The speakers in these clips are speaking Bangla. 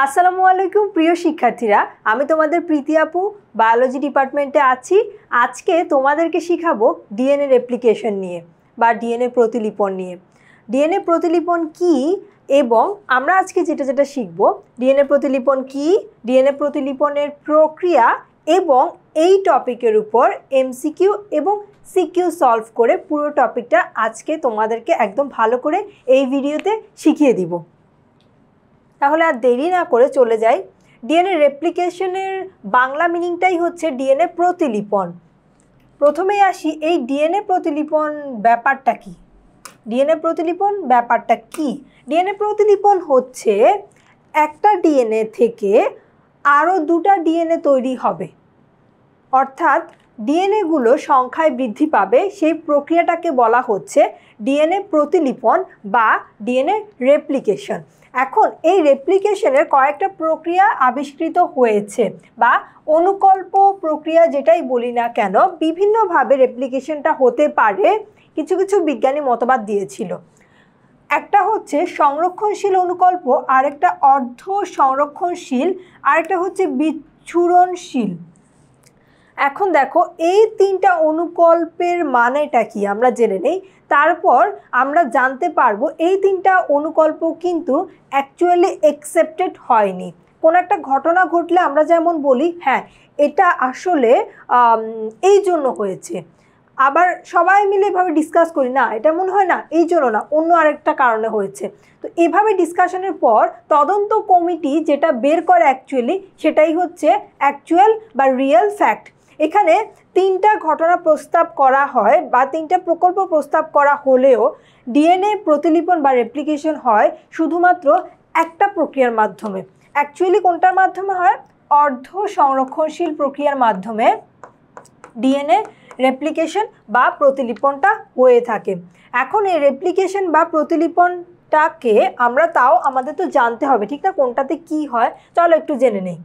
আসসালামু আলাইকুম প্রিয় শিক্ষার্থীরা, আমি তোমাদের প্রীতি আপু বায়োলজি ডিপার্টমেন্টে আছি। আজকে তোমাদেরকে শিখাবো ডিএনএ রেপ্লিকেশন নিয়ে বা ডিএনএ প্রতিলিপন নিয়ে। ডিএনএ প্রতিলিপন কি এবং আমরা আজকে যেটা শিখব, ডিএনএ প্রতিলিপন কি, ডিএনএ প্রতিলিপনের প্রক্রিয়া এবং এই টপিকের উপর এমসিকিউ এবং সিকিউ সলভ করে পুরো টপিকটা আজকে তোমাদেরকে একদম ভালো করে এই ভিডিওতে শিখিয়ে দিব। তাহলে আর দেরি না করে চলে যাই। ডিএনএ রেপ্লিকেশনের বাংলা মিনিংটাই হচ্ছে ডিএনএ প্রতিলিপন। প্রথমেই আসি, এই ডিএনএ প্রতিলিপন ব্যাপারটা কি? ডিএনএ প্রতিলিপন ব্যাপারটা কি? ডিএনএ প্রতিলিপন হচ্ছে একটা ডিএনএ থেকে আরও দুটা ডিএনএ তৈরি হবে, অর্থাৎ ডিএনএগুলো সংখ্যায় বৃদ্ধি পাবে। সেই প্রক্রিয়াটাকে বলা হচ্ছে ডিএনএ প্রতিলিপন বা ডিএনএ রেপ্লিকেশন। এখন এই রেপ্লিকেশনের কয়েকটা প্রক্রিয়া আবিষ্কৃত হয়েছে বা অনুকল্প প্রক্রিয়া যেটাই বলি না কেন, বিভিন্নভাবে রেপ্লিকেশনটা হতে পারে। কিছু কিছু বিজ্ঞানী মতবাদ দিয়েছিল। একটা হচ্ছে সংরক্ষণশীল অনুকল্প, আরেকটা অর্ধ সংরক্ষণশীল, আরেকটা হচ্ছে বিচ্ছুরণশীল। এখন দেখো, এই তিনটা অনুকল্পের মানেটা কি আমরা জেনে নেই, তারপর আমরা জানতে পারবো এই তিনটা অনুকল্প কিন্তু অ্যাকচুয়ালি অ্যাকসেপ্টেড হয়নি। কোনো একটা ঘটনা ঘটলে আমরা যেমন বলি হ্যাঁ এটা আসলে এই জন্য হয়েছে, আবার সবাই মিলে এভাবে ডিসকাস করি না এটা মনে হয় না এই জন্য না, অন্য আরেকটা কারণে হয়েছে। তো এভাবে ডিসকাশনের পর তদন্ত কমিটি যেটা বের করে অ্যাকচুয়ালি সেটাই হচ্ছে অ্যাকচুয়াল বা রিয়েল ফ্যাক্ট। এখানে তিনটা ঘটনা প্রস্তাব করা হয় বা তিনটা প্রকল্প প্রস্তাব করা হলেও ডিএনএ প্রতিলিপন বা রেপ্লিকেশন হয় শুধুমাত্র একটা প্রক্রিয়ার মাধ্যমে। অ্যাকচুয়ালি কোনটার মাধ্যমে হয়? অর্ধ সংরক্ষণশীল প্রক্রিয়ার মাধ্যমে ডিএনএ রেপ্লিকেশন বা প্রতিলিপনটা হয়ে থাকে। এখন এই রেপ্লিকেশন বা প্রতিলিপনটাকে আমরা আমাদের তো জানতে হবে ঠিক না, কোনটাতে কি হয়। চলো একটু জেনে নেই।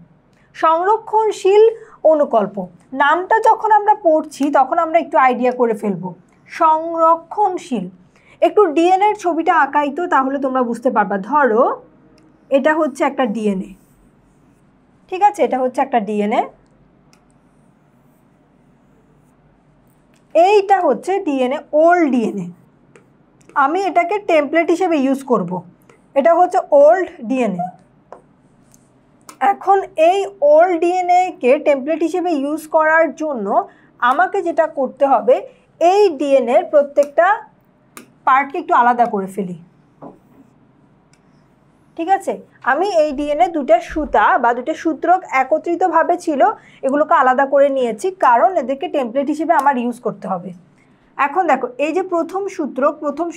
সংরক্ষণশীল অনুকল্প নামটা যখন আমরা পড়ছি তখন আমরা একটু আইডিয়া করে ফেলবো। সংরক্ষণশীল, একটু ডিএনএর ছবিটা আঁকাই তো, তাহলে তোমরা বুঝতে পারবা। ধরো এটা হচ্ছে একটা ডিএনএ, ঠিক আছে, এটা হচ্ছে একটা ডিএনএ, এইটা হচ্ছে ডিএনএ, ওল্ড ডিএনএ। আমি এটাকে টেমপ্লেট হিসেবে ইউজ করব। এটা হচ্ছে ওল্ড ডিএনএ। এখন এই ওল্ড ডিএনএকে টেমপ্লেট হিসেবে ইউজ করার জন্য আমাকে যেটা করতে হবে, এই ডিএনএর প্রত্যেকটা পার্টকে একটু আলাদা করে ফেলি, ঠিক আছে। আমি এই ডিএনএ দুটা সুতা বা দুটা সূত্রক একত্রিতভাবে ছিল, এগুলোকে আলাদা করে নিয়েছি কারণ এদেরকে টেমপ্লেট হিসেবে আমার ইউজ করতে হবে। এখন দেখো, এই যে প্রথম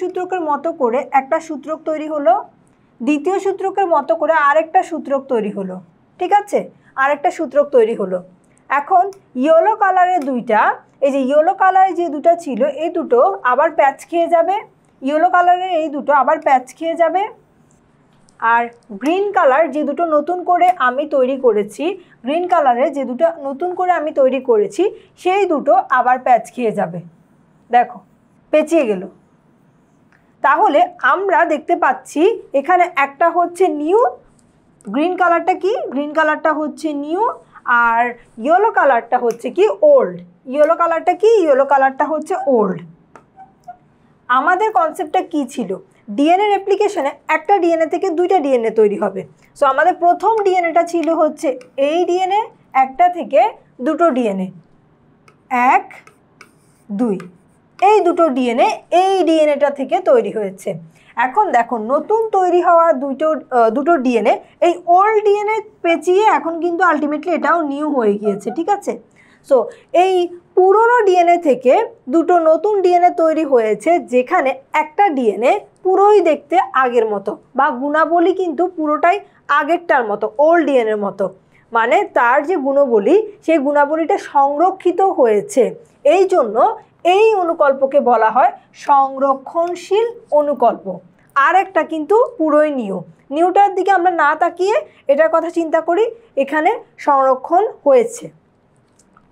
সূত্রকের মতো করে একটা সূত্রক তৈরি হলো, দ্বিতীয় সূত্রকের মতো করে আরেকটা সূত্রক তৈরি হলো, ঠিক আছে, আরেকটা সূত্রক তৈরি হলো। এখন ইয়েলো কালারের দুইটা, এই যে ইয়েলো কালারের যে দুটো ছিল এই দুটো আবার প্যাচ খেয়ে যাবে, ইয়েলো কালারের এই দুটো আবার প্যাচ খেয়ে যাবে। আর গ্রিন কালার যে দুটো নতুন করে আমি তৈরি করেছি, গ্রিন কালারের যে দুটো নতুন করে আমি তৈরি করেছি সেই দুটো আবার প্যাচ খেয়ে যাবে। দেখো পেঁচিয়ে গেল। তাহলে আমরা দেখতে পাচ্ছি এখানে একটা হচ্ছে নিউ, গ্রিন কালারটা কি, গ্রিন কালারটা হচ্ছে নিউ, আর ইয়েলো কালারটা হচ্ছে কি ওল্ড। ইয়েলো কালারটা কি, ইয়েলো কালারটা হচ্ছে ওল্ড। আমাদের কনসেপ্টটা কি ছিল? ডিএনএ রেপ্লিকেশনে একটা ডিএনএ থেকে দুইটা ডিএনএ তৈরি হবে। সো আমাদের প্রথম ডিএনএটা ছিল হচ্ছে এই ডিএনএ, একটা থেকে দুটো ডিএনএ, 1 2, এই দুটো ডিএনএ এই ডিএনএটা থেকে তৈরি হয়েছে। এখন দেখো নতুন তৈরি হওয়া দুটো ডিএনএ এই ওল্ড ডিএনএ পেঁচিয়ে এখন কিন্তু আলটিমেটলি এটাও নিউ হয়ে গিয়েছে, ঠিক আছে। সো এই পুরনো ডিএনএ থেকে দুটো নতুন ডিএনএ তৈরি হয়েছে, যেখানে একটা ডিএনএ পুরোই দেখতে আগের মতো বা গুণাবলী কিন্তু পুরোটাই আগেরটার মতো, ওল্ড ডিএনএর মতো। মানে তার যে গুণাবলী সেই গুণাবলীটা সংরক্ষিত হয়েছে। এই জন্য এই অনুকল্পকে বলা হয় সংরক্ষণশীল অনুকল্প। আর একটা কিন্তু পুরোই নিউটার দিকে আমরা না তাকিয়ে এটার কথা চিন্তা করি, এখানে সংরক্ষণ হয়েছে।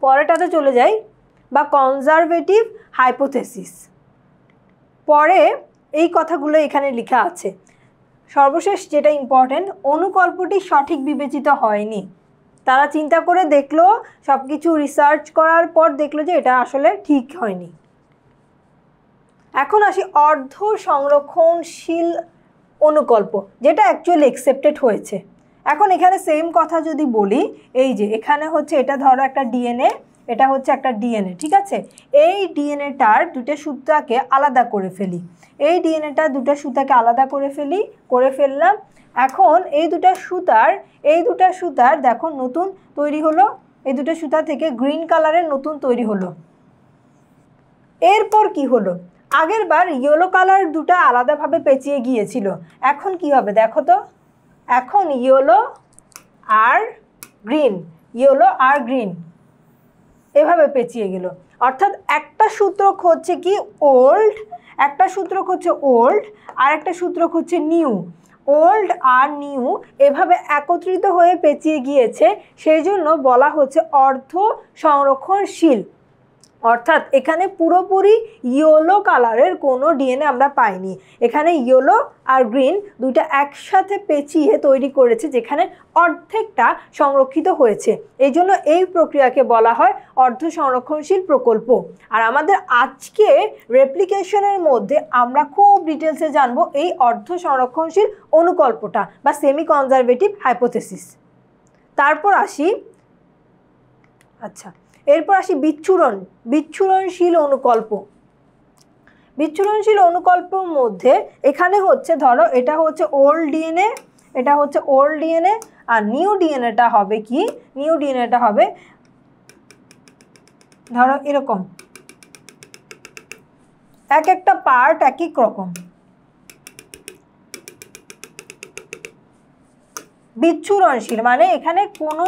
পরেরটাতে চলে যাই, বা কনজারভেটিভ হাইপোথেসিস। পরে এই কথাগুলো এখানে লেখা আছে। সর্বশেষ যেটা ইম্পর্টেন্ট, অনুকল্পটি সঠিক বিবেচিত হয়নি। তারা চিন্তা করে দেখলো, সব কিছু রিসার্চ করার পর দেখলো যে এটা আসলে ঠিক হয়নি। এখন আসি অর্ধ সংরক্ষণশীল অনুকল্প, যেটা অ্যাকচুয়ালি অ্যাকসেপ্টেড হয়েছে। এখন এখানে সেম কথা যদি বলি, এই যে এখানে হচ্ছে এটা ধরো একটা ডিএনএ, এটা হচ্ছে একটা ডিএনএ, ঠিক আছে। এই ডিএনএটার দুটো সুতাকে আলাদা করে ফেলি, এই ডিএনএটার দুটো সুতাকে আলাদা করে ফেললাম। এখন এই দুটো সুতার দেখো নতুন তৈরি হলো, এই দুটো সুতা থেকে গ্রিন কালারের নতুন তৈরি হলো। এরপর কি হলো, আগের বার ইয়েলো কালার দুটো আলাদাভাবে পেঁচিয়ে গিয়েছিল, এখন কি হবে দেখো তো, এখন ইয়েলো আর গ্রিন এভাবে পেঁচিয়ে গেল। অর্থাৎ একটা সূত্রক হচ্ছে কি ওল্ড, একটা সূত্রক হচ্ছে ওল্ড আর একটা সূত্রক হচ্ছে নিউ। ওল্ড আর নিউ এভাবে একত্রিত হয়ে পেঁচিয়ে গিয়েছে, সেই জন্য বলা হচ্ছে অর্ধ সংরক্ষণশীল। অর্থাৎ এখানে পুরোপুরি ইয়েলো কালারের কোনো ডিএনএ আমরা পাইনি, এখানে ইয়েলো আর গ্রিন দুইটা একসাথে পেঁচিয়ে তৈরি করেছে, যেখানে অর্ধেকটা সংরক্ষিত হয়েছে। এই জন্য এই প্রক্রিয়াকে বলা হয় অর্ধ সংরক্ষণশীল প্রকল্প। আর আমাদের আজকে রেপ্লিকেশনের মধ্যে আমরা খুব ডিটেলসে জানবো এই অর্ধ সংরক্ষণশীল অনুকল্পটা বা সেমি কনজারভেটিভ হাইপোথেসিস। তারপর আসি, এরপর আসি বিচ্ছুরণশীল অনুকল্প। বিচ্ছুরণশীল অনুকল্পের মধ্যে এখানে হচ্ছে ধরো এটা হচ্ছে ওল্ড ডিএনএ, এটা হচ্ছে ওল্ড ডিএনএ, আর নিউ ডিএনএটা হবে কি, নিউ ডিএনএটা হবে ধরো এরকম, এক একটা পার্ট এক এক রকম। বিচ্ছুরণশীল মানে এখানে কোনো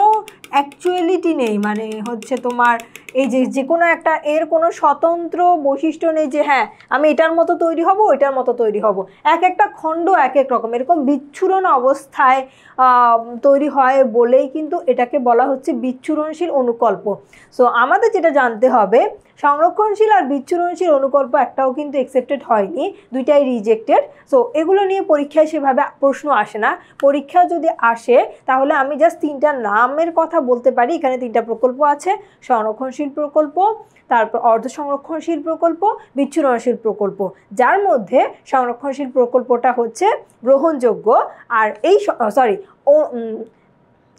অ্যাকচুয়ালিটি নেই, মানে হচ্ছে তোমার এই যে কোনো একটা এর কোনো স্বতন্ত্র বৈশিষ্ট্য নেই যে হ্যাঁ আমি এটার মতো তৈরি হব ওইটার মতো তৈরি হব, এক একটা খণ্ড এক এক রকম, এরকম বিচ্ছুরণ অবস্থায় তৈরি হয় বলেই কিন্তু এটাকে বলা হচ্ছে বিচ্ছুরণশীল অনুকল্প। সো আমাদের যেটা জানতে হবে, সংরক্ষণশীল আর বিচ্ছুরণশীল অনুকল্প একটাও কিন্তু অ্যাকসেপ্টেড হয়নি, দুইটাই রিজেক্টেড। সো এগুলো নিয়ে পরীক্ষায় সেভাবে প্রশ্ন আসে না, পরীক্ষা যদি আসে তাহলে আমি জাস্ট তিনটা নামের কথা বলতে পারি। এখানে তিনটা প্রকল্প আছে, সংরক্ষণশীল প্রকল্প, তারপর অর্ধ সংরক্ষণশীল প্রকল্প, বিচ্ছুরণশীল প্রকল্প, যার মধ্যে সংরক্ষণশীল প্রকল্পটা হচ্ছে গ্রহণযোগ্য, আর এই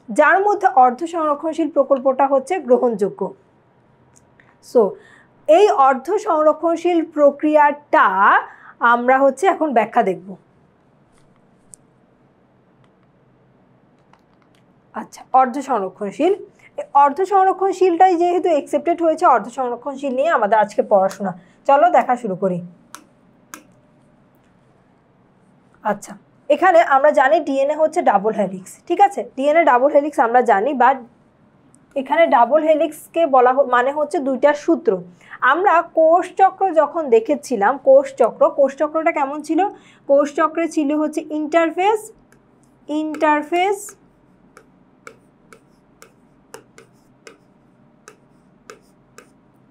যার মধ্যে অর্ধ সংরক্ষণশীল প্রকল্পটা হচ্ছে গ্রহণযোগ্য। সো এই অর্ধ সংরক্ষণশীল প্রক্রিয়াটা আমরা হচ্ছে এখন ব্যাখ্যা দেখব। আচ্ছা, অর্ধ সংরক্ষণশীলটাই যেহেতু অ্যাকসেপ্টেড হয়েছে, অর্ধ সংরক্ষণশীল নিয়ে আমাদের আজকে পড়াশোনা। চলো দেখা শুরু করি। আচ্ছা, এখানে আমরা জানি ডিএনএ হচ্ছে ডাবল হেলিক্স, ঠিক আছে, ডিএনএ ডাবল হেলিক্স আমরা জানি, বাট এখানে ডাবল হেলিক্সকে বলা মানে হচ্ছে দুইটা সূত্র। আমরা কোষচক্র যখন দেখেছিলাম, কোষচক্রটা কেমন ছিল, কোষচক্রে ছিল হচ্ছে ইন্টারফেস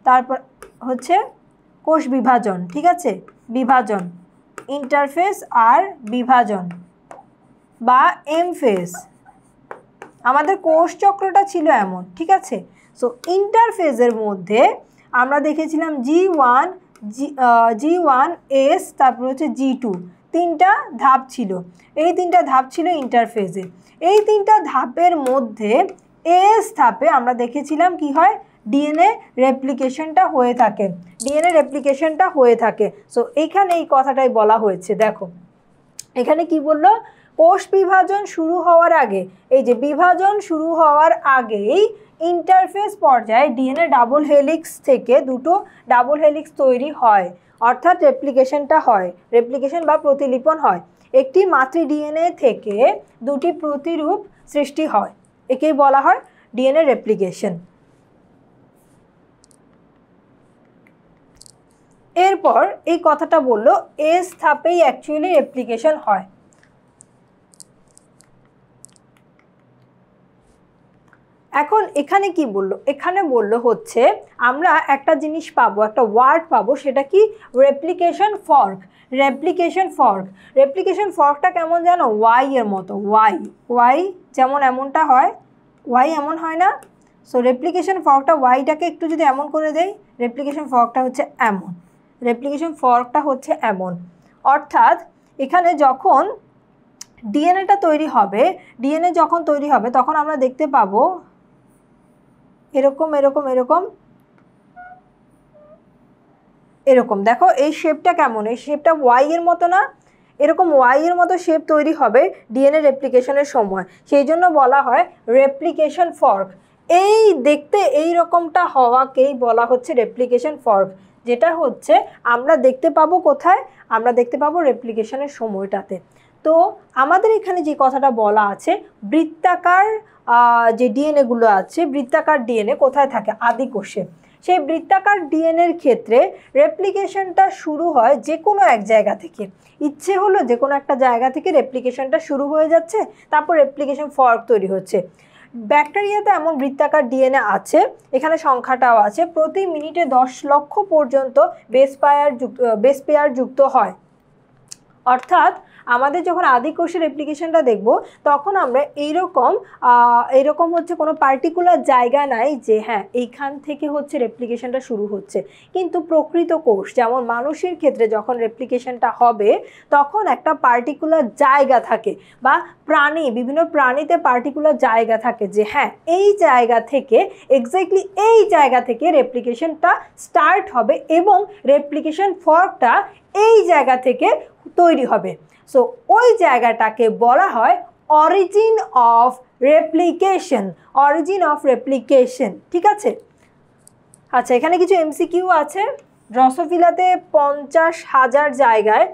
তারপর হচ্ছে কোষ বিভাজন, ঠিক আছে, বিভাজন, ইন্টারফেস আর বিভাজন বা এমফেস। আমাদের কোষচক্রটা ছিল এমন, ঠিক আছে। সো ইন্টারফেজের মধ্যে আমরা দেখেছিলাম G1S, তারপর হচ্ছে G2, তিনটা ধাপ ছিল, এই তিনটা ধাপ ছিল ইন্টারফেজে। এই তিনটা ধাপের মধ্যে এস ধাপে আমরা দেখেছিলাম কি হয়, ডিএনএ রেপ্লিকেশনটা হয়ে থাকে। সো এইখানে এই কথাটাই বলা হয়েছে। দেখো এখানে কি বললো, কোষ বিভাজন শুরু হওয়ার আগে, এই যে বিভাজন শুরু হওয়ার আগেই ইন্টারফেস পর্যায়ে ডিএনএ ডাবল হেলিক্স থেকে দুটো ডাবল হেলিক্স তৈরি হয়, অর্থাৎ রেপ্লিকেশন বা প্রতিলিপন হয়। একটি মাতৃ ডিএনএ থেকে দুটি প্রতিরূপ সৃষ্টি হয়, একেই বলা হয় ডিএনএ রেপ্লিকেশন। এরপর এই কথাটা বললো এস ধাপেই অ্যাকচুয়ালি রেপ্লিকেশন হয়। এখন এখানে কি বললো, এখানে বললো হচ্ছে আমরা একটা জিনিস পাবো, একটা ওয়ার্ড পাবো, সেটা কি replication fork. Replication fork, replication ফর্কটা কেমন জানো, ওয়াই এর মতো, ওয়াই ওয়াই যেমন এমনটা হয়, ওয়াই এমন হয় না? সো রেপ্লিকেশন ফর্কটা ওয়াইটাকে একটু যদি এমন করে দেই, রেপ্লিকেশন ফর্কটা হচ্ছে এমন, রেপ্লিকেশন ফর্কটা হচ্ছে এমন। অর্থাৎ এখানে যখন ডিএনএটা তৈরি হবে, ডিএনএ যখন তৈরি হবে তখন আমরা দেখতে পাবো এরকম এরকম এরকম এরকম। দেখো এই শেপটা কেমন, এই শেপটা ওয়াই এর মতো না? এরকম ওয়াই এর মতো শেপ তৈরি হবে ডিএনএ রেপ্লিকেশনের সময়, সেই জন্য বলা হয় রেপ্লিকেশন ফর্ক। এই দেখতে এই রকমটা হওয়াকেই বলা হচ্ছে রেপ্লিকেশন ফর্ক, যেটা হচ্ছে আমরা দেখতে পাবো কোথায়, আমরা দেখতে পাবো রেপ্লিকেশনের সময়টাতে। তো আমাদের এখানে যে কথাটা বলা আছে, বৃত্তাকার যে ডিএনএগুলো আছে, বৃত্তাকার ডিএনএ কোথায় থাকে, আদি কোষে। সেই বৃত্তাকার ডিএনএর ক্ষেত্রে রেপ্লিকেশনটা শুরু হয় যে কোনো এক জায়গা থেকে। ইচ্ছে হলো যে কোনো একটা জায়গা থেকে রেপ্লিকেশনটা শুরু হয়ে যাচ্ছে, তারপর রেপ্লিকেশন ফর্ক তৈরি হচ্ছে। ব্যাকটেরিয়াতে এমন বৃত্তাকার ডিএনএ আছে, এখানে সংখ্যাটাও আছে, প্রতি মিনিটে 10 লক্ষ পর্যন্ত বেস পেয়ার যুক্ত হয়। অর্থাৎ আমাদের যখন আদি কোষের রেপ্লিকেশনটা দেখব, তখন আমরা এইরকম হচ্ছে কোনো পার্টিকুলার জায়গা নাই যে হ্যাঁ এইখান থেকে হচ্ছে রেপ্লিকেশনটা শুরু হচ্ছে। কিন্তু প্রকৃত কোষ যেমন মানুষের ক্ষেত্রে যখন রেপ্লিকেশনটা হবে, তখন একটা পার্টিকুলার জায়গা থাকে, বা বিভিন্ন প্রাণীতে পার্টিকুলার জায়গা থাকে যে হ্যাঁ এই জায়গা থেকে, এক্স্যাক্টলি এই জায়গা থেকে রেপ্লিকেশনটা স্টার্ট হবে এবং রেপ্লিকেশন ফর্কটা এই জায়গা থেকে তৈরি হবে। সো ওই জায়গাটাকে বলা হয় origin of replication, origin of replication. ঠিক আছে? আচ্ছা, এখানে কিছু এমসিকিউ আছে। ড্রসোফিলাতে 50,000 জায়গায়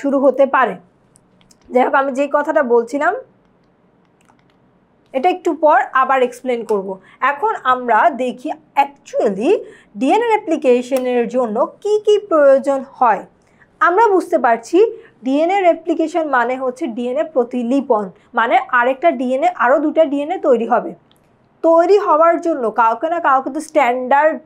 শুরু হতে পারে। যাই হোক, আমি যেই কথাটা বলছিলাম এটা একটু পর আবার এক্সপ্লেন করব। এখন আমরা দেখি অ্যাকচুয়ালি ডিএনএ রেপ্লিকেশনের জন্য কি কি প্রয়োজন হয়। আমরা বুঝতে পারছি ডিএনএ রেপ্লিকেশন মানে হচ্ছে ডিএনএ প্রতিলিপন, মানে আরেকটা ডিএনএ, আরও দুটা ডিএনএ তৈরি হবে। তৈরি হওয়ার জন্য কাউকে না কাউকে তো স্ট্যান্ডার্ড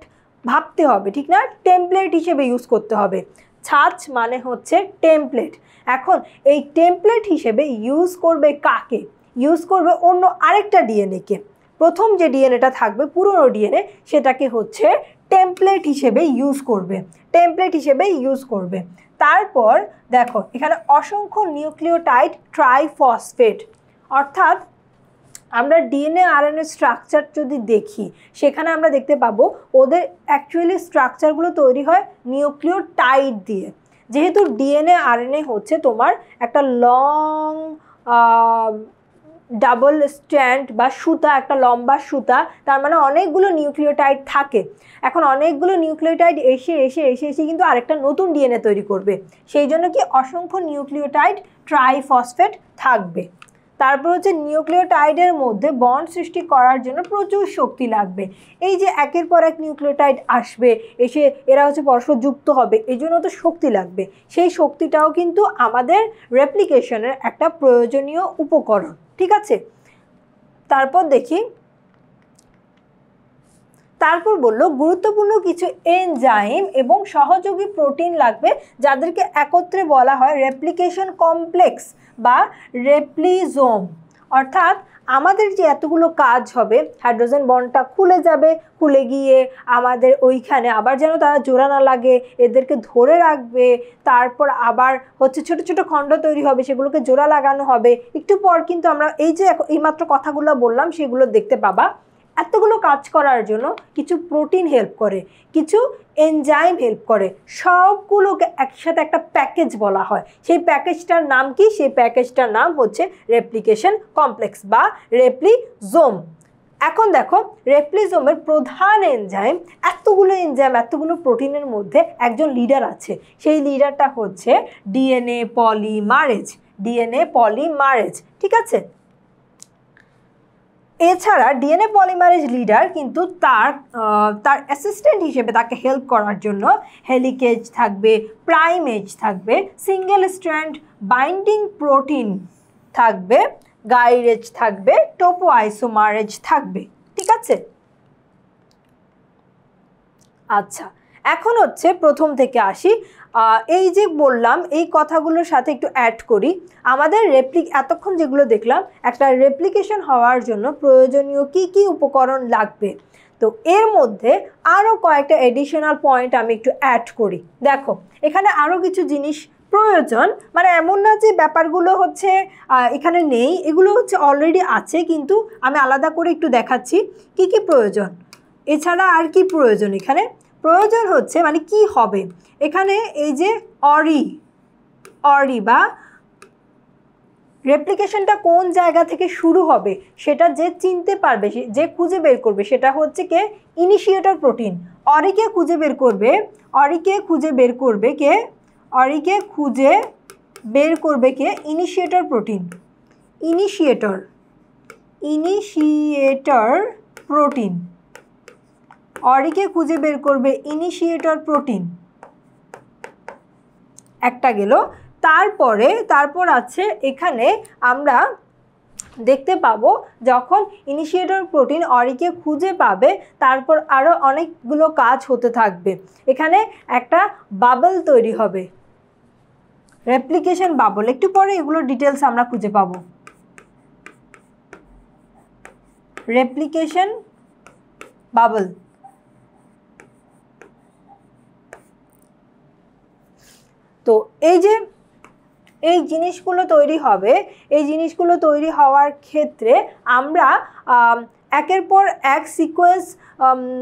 ভাবতে হবে, ঠিক না? টেমপ্লেট হিসেবে ইউজ করতে হবে। ছাঁচ মানে হচ্ছে টেমপ্লেট। এখন এই টেমপ্লেট হিসেবে ইউজ করবে কাকে? ইউজ করবে অন্য আরেকটা ডিএনএকে। প্রথম যে ডিএনএটা থাকবে, পুরনো ডিএনএ, সেটাকে হচ্ছে টেমপ্লেট হিসেবে ইউজ করবে, টেমপ্লেট হিসেবে ইউজ করবে। তারপর দেখো এখানে অসংখ্য নিউক্লিওটাইড ট্রাইফসফেট, অর্থাৎ আমরা ডিএনএ আরএনএ স্ট্রাকচার যদি দেখি, সেখানে আমরা দেখতে পাবো ওদের অ্যাকচুয়ালি স্ট্রাকচারগুলো তৈরি হয় নিউক্লিওটাইড দিয়ে। যেহেতু ডিএনএ আরএনএ হচ্ছে তোমার একটা লং ডাবল স্ট্র্যান্ড বা সুতা, একটা লম্বা সুতা, তার মানে অনেকগুলো নিউক্লিওটাইড থাকে। এখন অনেকগুলো নিউক্লিওটাইড এসে এসে এসে এসে কিন্তু আরেকটা নতুন ডিএনএ তৈরি করবে, সেই জন্য কি অসংখ্য নিউক্লিওটাইড ট্রাইফসফেট থাকবে। তারপর হচ্ছে নিউক্লিওটাইডের মধ্যে বন্ড সৃষ্টি করার জন্য প্রচুর শক্তি লাগবে। এই যে একের পর এক নিউক্লিওটাইড আসবে, এসে এরা হচ্ছে পরস্পর যুক্ত হবে, এই জন্য তো শক্তি লাগবে। সেই শক্তিটাও কিন্তু আমাদের রেপ্লিকেশনের একটা প্রয়োজনীয় উপকরণ। ঠিক আছে? তারপর দেখি, তারপর বলল গুরুত্বপূর্ণ কিছু এনজাইম এবং সহযোগী প্রোটিন লাগবে, যাদেরকে একত্রে বলা হয় রেপ্লিকেশন কমপ্লেক্স বা রেপ্লিজোম। অর্থাৎ আমাদের যে এতগুলো কাজ হবে, হাইড্রোজেন বন্ডটা খুলে যাবে, খুলে গিয়ে আমাদের ওইখানে আবার যেন তারা জোড়া না লাগে, এদেরকে ধরে রাখবে। তারপর আবার হচ্ছে ছোট ছোট খণ্ড তৈরি হবে, সেগুলোকে জোড়া লাগানো হবে। একটু পর কিন্তু আমরা এই যে এইমাত্র কথাগুলো বললাম সেগুলো দেখতে পাবা। এতগুলো কাজ করার জন্য কিছু প্রোটিন হেল্প করে, কিছু এনজাইম হেল্প করে, সবগুলোকে একসাথে একটা প্যাকেজ বলা হয়। সেই প্যাকেজটার নাম কি? সেই প্যাকেজটার নাম হচ্ছে রেপ্লিকেশন কমপ্লেক্স বা রেপ্লিজোম। এখন দেখো রেপ্লিজোমের প্রধান এনজাইম, এতগুলো এনজাইম, এতগুলো প্রোটিনের মধ্যে একজন লিডার আছে। সেই লিডারটা হচ্ছে ডিএনএ পলিমারেজ, ডিএনএ পলিমারেজ। ঠিক আছে? এছাড়া ডিএনএ পলিমারেজ লিডার কিন্তু তার অ্যাসিস্ট্যান্ট হিসেবে তাকে হেল্প করার জন্য হেলিকেজ থাকবে, প্রাইমেজ থাকবে, সিঙ্গেল স্ট্র্যান্ড বাইন্ডিং প্রোটিন থাকবে, গাইরেজ থাকবে, টোপোআইসোমারেজ থাকবে। ঠিক আছে? আচ্ছা, এখন হচ্ছে প্রথম থেকে আসি। এই যে বললাম এই কথাগুলোর সাথে একটু অ্যাড করি। আমাদের এতক্ষণ যেগুলো দেখলাম, একটা রেপ্লিকেশন হওয়ার জন্য প্রয়োজনীয় কি কি উপকরণ লাগবে, তো এর মধ্যে আরও কয়েকটা এডিশনাল পয়েন্ট আমি একটু অ্যাড করি। দেখো, এখানে আরও কিছু জিনিস প্রয়োজন, মানে এমন না যে ব্যাপারগুলো হচ্ছে এখানে নেই, এগুলো হচ্ছে অলরেডি আছে, কিন্তু আমি আলাদা করে একটু দেখাচ্ছি কি কি প্রয়োজন। এছাড়া আর কি প্রয়োজন? এখানে প্রয়োজন হচ্ছে মানে কি হবে এখানে, এই যে অরি বা রেপ্লিকেশনটা কোন জায়গা থেকে শুরু হবে সেটা যে চিনতে পারবে, যে খুঁজে বের করবে, সেটা হচ্ছে কে? Initiator protein. অরিকে খুঁজে বের করবে কে? Initiator protein. ইনিশিয়েটর প্রোটিন, অরিকে খুঁজে বের করবে ইনিশিয়েটর প্রোটিন, একটা গেল। তারপর আছে এখানে আমরা দেখতে পাবো যখন ইনিশিয়েটর প্রোটিন অরিকে খুঁজে পাবে, তারপর আরও অনেকগুলো কাজ হতে থাকবে। এখানে একটা বাবল তৈরি হবে, রেপ্লিকেশন বাবল। একটু পরে এগুলো ডিটেলস আমরা খুঁজে পাবো। রেপ্লিকেশন বাবল, তো এই জিনিসগুলো তৈরি হবে। এই জিনিসগুলো তৈরি হওয়ার ক্ষেত্রে আমরা একের পর এক সিকোয়েন্স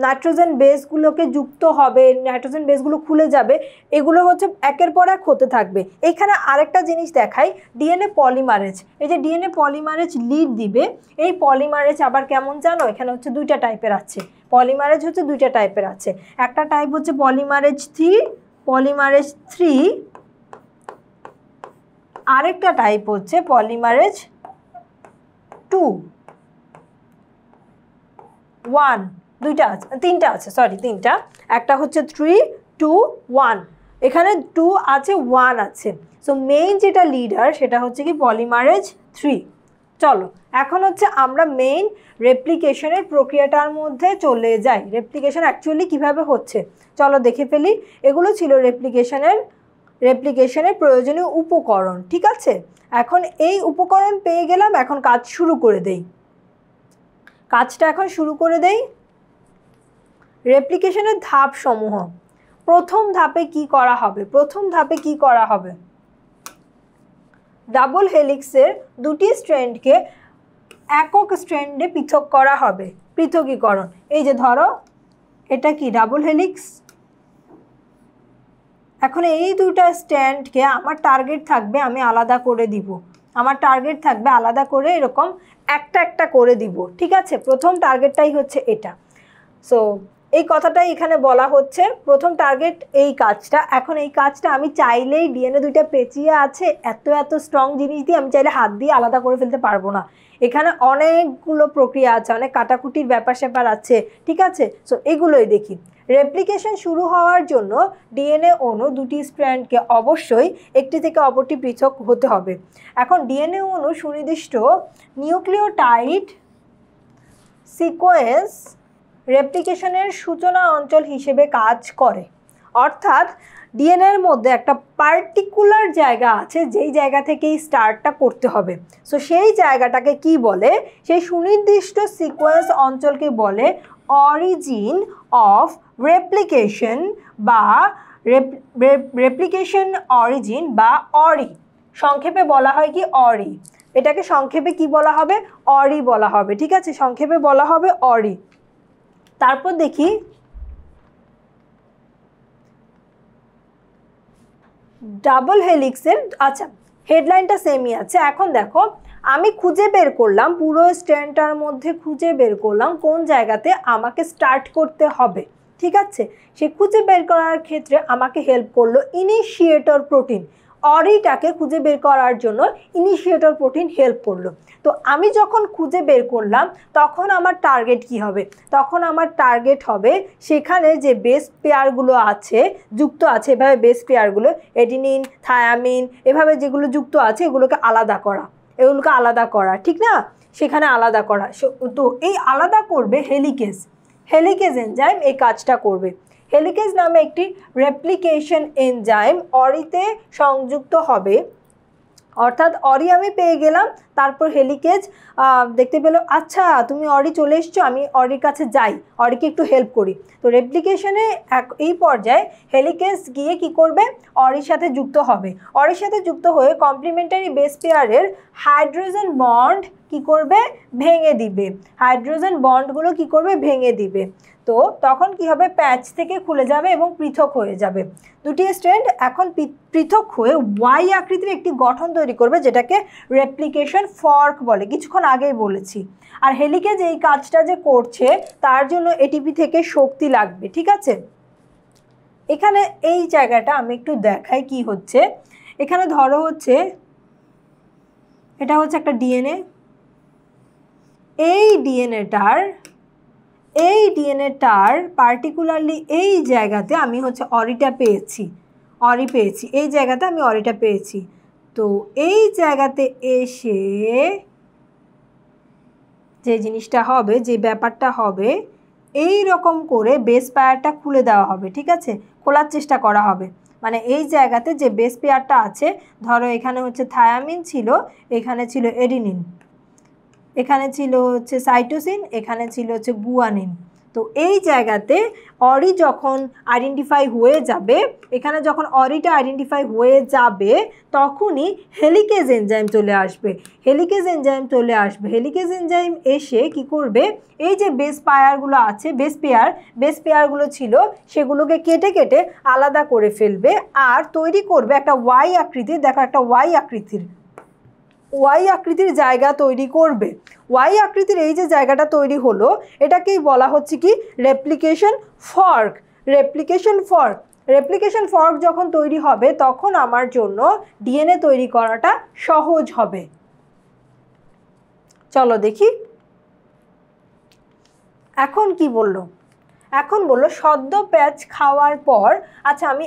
নাইট্রোজেন বেসগুলোকে যুক্ত হবে, নাইট্রোজেন বেসগুলো খুলে যাবে, এগুলো হচ্ছে একের পর এক হতে থাকবে। এখানে আরেকটা জিনিস দেখাই, ডিএনএ পলিমারেজ। এই যে ডিএনএ পলিমারেজ লিড দিবে, এই পলিমারেজ আবার কেমন জানো? এখানে হচ্ছে দুইটা টাইপের আছে। পলিমারেজ হচ্ছে দুইটা টাইপের আছে। একটা টাইপ হচ্ছে পলিমারেজ 3, আরেকটা টাইপ হচ্ছে পলিমারেজ 2, 1, তিনটা আছে, তিনটা। একটা হচ্ছে 3, 2, 1, এখানে 2 আছে, 1 আছে। সো মেইন যেটা লিডার সেটা হচ্ছে কি পলিমারেজ 3। চলো এখন হচ্ছে আমরা মেইন রেপ্লিকেশনের প্রক্রিয়াটার মধ্যে চলে যাই। রেপ্লিকেশন অ্যাকচুয়ালি কিভাবে হচ্ছে চলো দেখে ফেলি। এগুলো ছিল রেপ্লিকেশনের প্রয়োজনীয় উপকরণ, ঠিক আছে? এখন এই উপকরণ পেয়ে গেলাম, এখন কাজ শুরু করে দেই। রেপ্লিকেশনের ধাপ সমূহ। প্রথম ধাপে কি করা হবে? ডাবল হেলিক্সের দুটি স্ট্র্যান্ডকে একক স্ট্র্যান্ডে পৃথক করা হবে। পৃথকীকরণ, এই যে ধরো এটা কি ডাবল হেলিক্স। এখন এই দুটা স্ট্র্যান্ডকে আমার টার্গেট থাকবে আমি আলাদা করে দিব, এরকম একটা করে দিব, ঠিক আছে? প্রথম টার্গেটটাই হচ্ছে এটা। সো এই কথাটাই এখানে বলা হচ্ছে, প্রথম টার্গেট এই কাজটা। এখন এই কাজটা আমি চাইলেই ডিএনএ দুইটা পেঁচিয়ে আছে এত স্ট্রং জিনিস দিয়ে আমি চাইলে হাত দিয়ে আলাদা করে ফেলতে পারবো না। এখানে অনেকগুলো প্রক্রিয়া আছে, অনেক কাটাকুটির ব্যাপার আছে, ঠিক আছে? সো এগুলোই দেখি। রেপ্লিকেশন শুরু হওয়ার জন্য ডিএনএ অণু দুটি স্ট্র্যান্ডকে অবশ্যই একটি থেকে অপরটি পৃথক হতে হবে। এখন ডিএনএ অণু সুনির্দিষ্ট নিউক্লিওটাইড সিকোয়েন্স রেপ্লিকেশনের সূচনা অঞ্চল হিসেবে কাজ করে। অর্থাৎ ডিএনএর মধ্যে একটা পার্টিকুলার জায়গা আছে যেই জায়গা থেকেই স্টার্টটা করতে হবে। সো সেই জায়গাটাকে কি বলে? সেই সুনির্দিষ্ট সিকোয়েন্স অঞ্চলকে বলে অরিজিন অফ রেপ্লিকেশন বা রেপ্লিকেশন অরিজিন বা অরি। সংক্ষেপে বলা হয় কি অরি। এটাকে সংক্ষেপে কি বলা হবে? অরি বলা হবে, ঠিক আছে? সংক্ষেপে বলা হবে অরি। তারপর দেখি ডাবল হেলিক্সের, আচ্ছা হেডলাইনটা সেমই আছে। এখন দেখো আমি খুঁজে বের করলাম, পুরো স্ট্র্যান্ডটার মধ্যে খুঁজে বের করলাম কোন জায়গাতে আমাকে স্টার্ট করতে হবে, ঠিক আছে? সে খুঁজে বের করার ক্ষেত্রে আমাকে হেল্প করলো ইনিশিয়েটর প্রোটিন। অরিটাকে খুঁজে বের করার জন্য ইনিশিয়েটর প্রোটিন হেল্প করলো। তো আমি যখন খুঁজে বের করলাম তখন আমার টার্গেট কি হবে? তখন আমার টার্গেট হবে সেখানে যে বেস পেয়ারগুলো আছে, যুক্ত আছে এভাবে বেস পেয়ারগুলো, এডিনিন, থায়ামিন, এভাবে যেগুলো যুক্ত আছে এগুলোকে আলাদা করা, ঠিক না? সেখানে আলাদা করা। তো এই আলাদা করবে হেলিকেজ। হেলিকেজ এনজাইম এই কাজটা করবে। হেলিকেজ নামে একটি রেপ্লিকেশন এনজাইম অরিতে সংযুক্ত হবে, অর্থাৎ অরি আমি পেয়ে গেলাম, তারপর হেলিকেজ দেখতে পেলো আচ্ছা তুমি অরি চলে এসছো, আমি অরির কাছে যাই, অরিকে একটু হেল্প করি। তো রেপ্লিকেশনে এই পর্যায়ে হেলিকেজ গিয়ে কি করবে, অরির সাথে যুক্ত হবে। অরির সাথে যুক্ত হয়ে কমপ্লিমেন্টারি বেস পেয়ারের হাইড্রোজেন বন্ড কি করবে, ভেঙে দিবে। হাইড্রোজেন বন্ডগুলো কি করবে, ভেঙে দিবে। তো তখন কি হবে, প্যাচ থেকে খুলে যাবে এবং পৃথক হয়ে যাবে। দুটি স্ট্র্যান্ড এখন পৃথক হয়ে ওয়াই আকৃতির একটি গঠন তৈরি করবে, যেটাকে রেপ্লিকেশন ফর্ক বলে, কিছুক্ষণ আগেই বলেছি। আর হেলিকেজ এই কাজটা যে করছে তার জন্য এটিপি থেকে শক্তি লাগবে, ঠিক আছে। এখানে এই জায়গাটা আমি একটু দেখাই কি হচ্ছে। এখানে ধরো হচ্ছে এটা হচ্ছে একটা ডিএনএ, এই ডিএনএটার পার্টিকুলারলি এই জায়গাতে আমি হচ্ছে অরিটা পেয়েছি, এই জায়গাতে আমি অরিটা পেয়েছি। তো এই জায়গাতে এসে যে জিনিসটা হবে, যে ব্যাপারটা হবে, এই রকম করে বেস পেয়ারটা খুলে দেওয়া হবে, ঠিক আছে, খোলার চেষ্টা করা হবে। মানে এই জায়গাতে যে বেস পেয়ারটা আছে, ধরো এখানে হচ্ছে থায়ামিন ছিল, এখানে ছিল এডিনিন, এখানে ছিল হচ্ছে সাইটোসিন, এখানে ছিল হচ্ছে গুয়ানিন। তো এই জায়গাতে অরি যখন আইডেন্টিফাই হয়ে যাবে, এখানে যখন অরিটা আইডেন্টিফাই হয়ে যাবে তখনই হেলিকেজ এনজাইম চলে আসবে। হেলিকেজ এনজাইম এসে কি করবে, এই যে বেস পেয়ারগুলো আছে, বেস পেয়ারগুলো ছিল সেগুলোকে কেটে কেটে আলাদা করে ফেলবে আর তৈরি করবে একটা ওয়াই আকৃতির, দেখো একটা ওয়াই আকৃতির জায়গা তৈরি করবে। ওয়াই আকৃতির এই যে জায়গাটা তৈরি হলো, এটাকেই বলা হচ্ছে কি রেপ্লিকেশন ফর্ক যখন তৈরি হবে তখন আমার জন্য ডিএনএ তৈরি করাটা সহজ হবে। চলো দেখি এখন কি বললো। এখন বললো সদ্য প্যাচ খাওয়ার পর, আচ্ছা আমি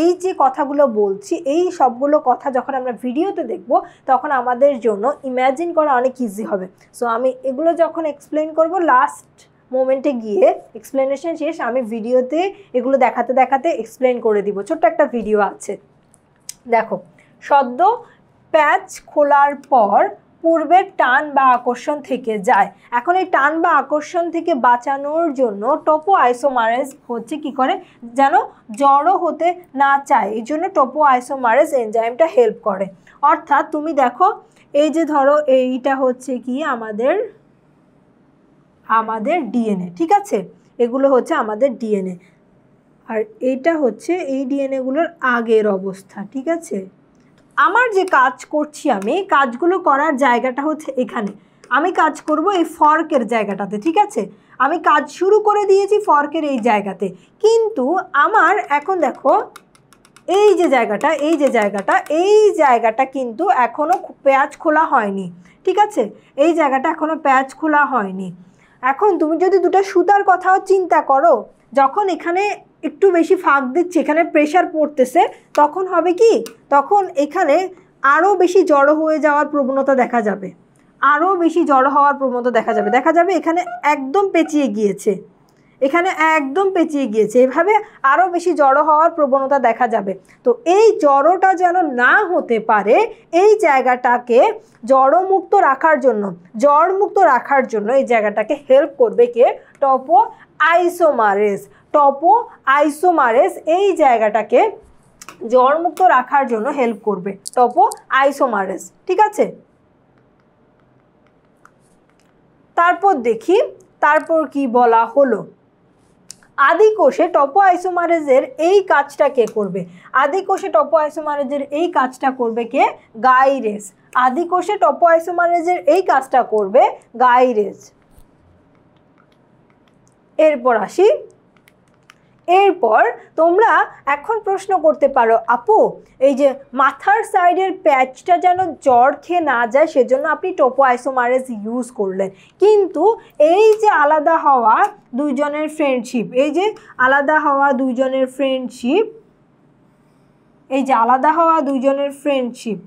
এই যে কথাগুলো বলছি, এই সবগুলো কথা যখন আমরা ভিডিওতে দেখব তখন আমাদের জন্য ইম্যাজিন করা অনেক ইজি হবে। সো আমি এগুলো যখন এক্সপ্লেন করব, লাস্ট মোমেন্টে গিয়ে এক্সপ্লেনেশন শেষ, আমি ভিডিওতে এগুলো দেখাতে দেখাতে এক্সপ্লেন করে দিব। ছোট্ট একটা ভিডিও আছে, দেখো। সদ্য প্যাচ খোলার পর পূর্বের টান বা আকর্ষণ থেকে যায়। এখন এই টান বা আকর্ষণ থেকে বাঁচানোর জন্য টোপো আইসোমারেজ হচ্ছে কি করে, যেন জড়ো হতে না চায়, এই জন্য টোপো আইসোমারেজ এনজাইমটা হেল্প করে। অর্থাৎ তুমি দেখো এই যে ধরো এইটা হচ্ছে কি আমাদের ডিএনএ, ঠিক আছে, এগুলো হচ্ছে আমাদের ডিএনএ, আর এইটা হচ্ছে এই ডিএনএগুলোর আগের অবস্থা, ঠিক আছে। আমার যে কাজ করছি, আমি কাজগুলো করার জায়গাটা হচ্ছে এখানে, আমি কাজ করব এই ফর্কের জায়গাটাতে, ঠিক আছে। আমি কাজ শুরু করে দিয়েছি ফর্কের এই জায়গাতে, কিন্তু আমার এখন দেখো এই যে জায়গাটা কিন্তু এখনও প্যাচ খোলা হয়নি, ঠিক আছে, এই জায়গাটা এখনও প্যাচ খোলা হয়নি। এখন তুমি যদি দুটো সুতার কথাও চিন্তা করো, যখন এখানে একটু বেশি ফাঁক দিচ্ছে, এখানে প্রেশার পড়তেছে, তখন হবে কি, তখন এখানে আরও বেশি জড়ো হয়ে যাওয়ার প্রবণতা দেখা যাবে, দেখা যাবে এখানে একদম পেঁচিয়ে গিয়েছে, এভাবে আরও বেশি জড়ো হওয়ার প্রবণতা দেখা যাবে। তো এই জড়োটা যেন না হতে পারে, এই জায়গাটাকে জড়মুক্ত রাখার জন্য এই জায়গাটাকে হেল্প করবে কে, টোপো আইসোমারেজ এই জায়গাটাকে জড়মুক্ত রাখার জন্য হেল্প করবে টোপো আইসোমারেজ, ঠিক আছে। তারপর দেখি তারপর কি বলা হলো। আদিকোষে টোপো আইসোমারেজের এই কাজটা কে করবে, কে, গাইরেজ। আদিকোষে টোপো আইসোমারেজের এই কাজটা করবে গাইরেজ। এরপর তোমরা এখন প্রশ্ন করতে পারো, আপু এই যে মাথার সাইডের প্যাচটা যেন জ্বর খেয়ে না যায় সেজন্য আপনি টোপো আইসোমারেজ ইউজ করলেন, কিন্তু এই যে আলাদা হওয়া দুইজনের ফ্রেন্ডশিপ,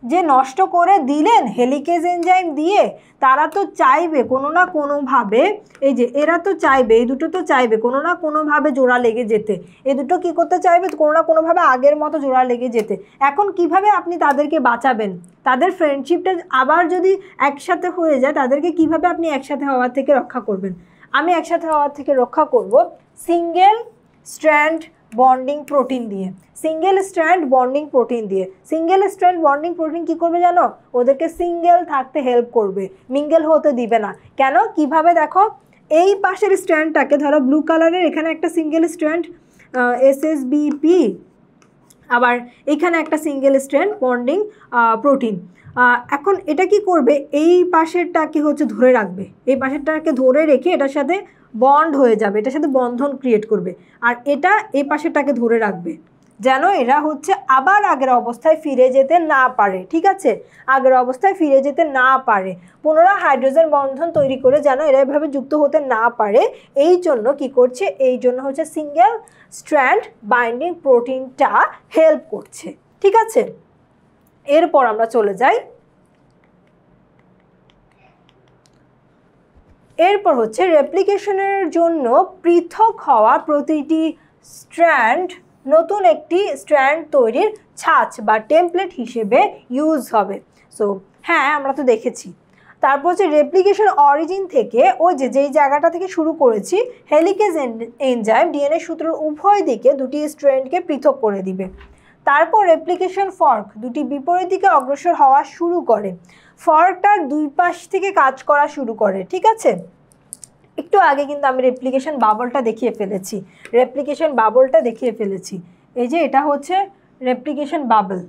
যে নষ্ট করে দিলেন হেলিকেজ এনজাইম দিয়ে, তারা তো চাইবে কোনো না কোনোভাবে, এই যে এরা তো চাইবে, এই দুটো তো চাইবে কোনো না কোনোভাবে জোড়া লেগে যেতে, এই দুটো কী করতে চাইবে কোনো না কোনোভাবে আগের মতো জোড়া লেগে যেতে। এখন কিভাবে আপনি তাদেরকে বাঁচাবেন, তাদের ফ্রেন্ডশিপটা আবার যদি একসাথে হয়ে যায়, তাদেরকে কিভাবে আপনি একসাথে হওয়ার থেকে রক্ষা করবেন? আমি একসাথে হওয়ার থেকে রক্ষা করব সিঙ্গেল স্ট্র্যান্ড বন্ডিং প্রোটিন দিয়ে। সিঙ্গেল স্ট্র্যান্ড বন্ডিং প্রোটিন দিয়ে। সিঙ্গেল স্ট্র্যান্ড বন্ডিং প্রোটিন কী করবে জানো? ওদেরকে সিঙ্গেল থাকতে হেল্প করবে, মিঙ্গেল হতে দিবে না। কেন? কিভাবে দেখো, এই পাশের স্ট্র্যান্ডটাকে ধরো ব্লু কালারের, এখানে একটা সিঙ্গেল স্ট্র্যান্ড SSBP, আবার এখানে একটা সিঙ্গেল স্ট্র্যান্ড বন্ডিং প্রোটিন। এখন এটা কি করবে, এই পাশেরটাকে হচ্ছে ধরে রাখবে, এই পাশেরটাকে ধরে রেখে এটার সাথে বন্ড হয়ে যাবে, এটার সাথে বন্ধন ক্রিয়েট করবে, আর এটা এই পাশেরটাকে ধরে রাখবে যেন এরা হচ্ছে আবার আগের অবস্থায় ফিরে যেতে না পারে। ঠিক আছে, আগের অবস্থায় ফিরে যেতে না পারে, পুনরায় হাইড্রোজেন বন্ধন তৈরি করে যেন এরা এভাবে যুক্ত হতে না পারে, এই জন্য কি করছে, এই জন্য হচ্ছে সিঙ্গেল স্ট্র্যান্ড বাইন্ডিং প্রোটিনটা হেল্প করছে। ঠিক আছে, এরপর আমরা চলে যাই, এরপর হচ্ছে রেপ্লিকেশনের জন্য পৃথক হওয়া প্রতিটি স্ট্র্যান্ড নতুন একটি স্ট্র্যান্ড তৈরির ছাঁচ বা টেমপ্লেট হিসেবে ইউজ হবে। সো হ্যাঁ, আমরা তো দেখেছি। তারপর হচ্ছে রেপ্লিকেশন অরিজিন থেকে, ওই যেই জায়গাটা থেকে শুরু করেছি, হেলিকেজ এনজাইম ডিএনএ সূত্রের উভয় দিকে দুটি স্ট্র্যান্ডকে পৃথক করে দিবে। তারপর রেপ্লিকেশন ফর্ক দুটি বিপরীত দিকে অগ্রসর হওয়া শুরু করে, ফর্কটার দুই পাশ থেকে কাজ করা শুরু করে। ঠিক আছে, একটু আগে কিন্তু আমি রেপ্লিকেশন বাবলটা দেখিয়ে ফেলেছি, রেপ্লিকেশন বাবলটা দেখিয়ে ফেলেছি। এই যে এটা হচ্ছে রেপ্লিকেশন বাবল।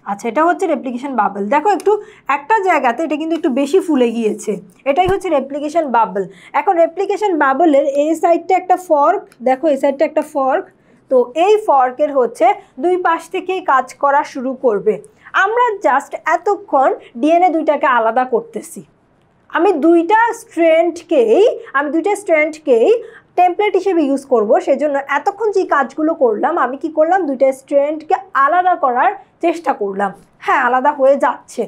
আচ্ছা, এটা হচ্ছে রেপ্লিকেশন বাবল। দেখো একটু একটা জায়গাতে এটা কিন্তু একটু বেশি ফুলে গিয়েছে, এটাই হচ্ছে রেপ্লিকেশন বাবল। এখন রেপ্লিকেশন বাবলের এই সাইডটা একটা ফর্ক, দেখো এই সাইডটা একটা ফর্ক, তো এই ফর্কের হচ্ছে দুই পাশ থেকেই কাজ করা শুরু করবে। আমরা জাস্ট এতক্ষণ ডিএনএ দুইটাকে আলাদা করতেছি, আমি দুইটা স্ট্র্যান্ডকেই টেমপ্লেট হিসেবে ইউজ করব, সেজন্য এতক্ষণ যে কাজগুলো করলাম, আমি কি করলাম, দুইটা স্ট্র্যান্ডকে আলাদা করার চেষ্টা করলাম। হ্যাঁ, আলাদা হয়ে যাচ্ছে।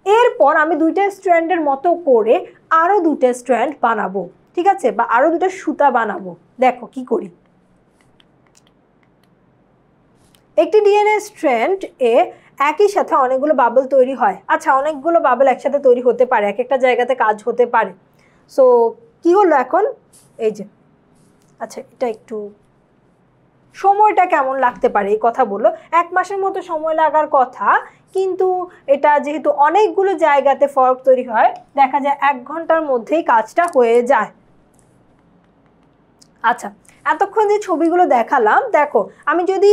এরপর আমি দুইটা স্ট্র্যান্ডের মতো করে আরও দুটো স্ট্র্যান্ড বানাবো। ঠিক আছে, বা আরও দুটো সুতা বানাবো। দেখো কি করি, একটি ডিএনএ স্ট্র্যান্ড একই সাথে অনেকগুলো বাবল তৈরি হয়। আচ্ছা, অনেকগুলো বাবল একসাথে তৈরি হতে পারে, এক একটা জায়গাতে কাজ হতে পারে। সো কি হলো এখন, এই যে, আচ্ছা এটা একটু সময়টা কেমন লাগতে পারে এই কথা বললো, 1 মাসের মতো সময় লাগার কথা, কিন্তু এটা যেহেতু অনেকগুলো জায়গাতে ফর্ক তৈরি হয়, দেখা যায় 1 ঘন্টার মধ্যেই কাজটা হয়ে যায়। আচ্ছা, এতক্ষণ যে ছবিগুলো দেখালাম, দেখো আমি যদি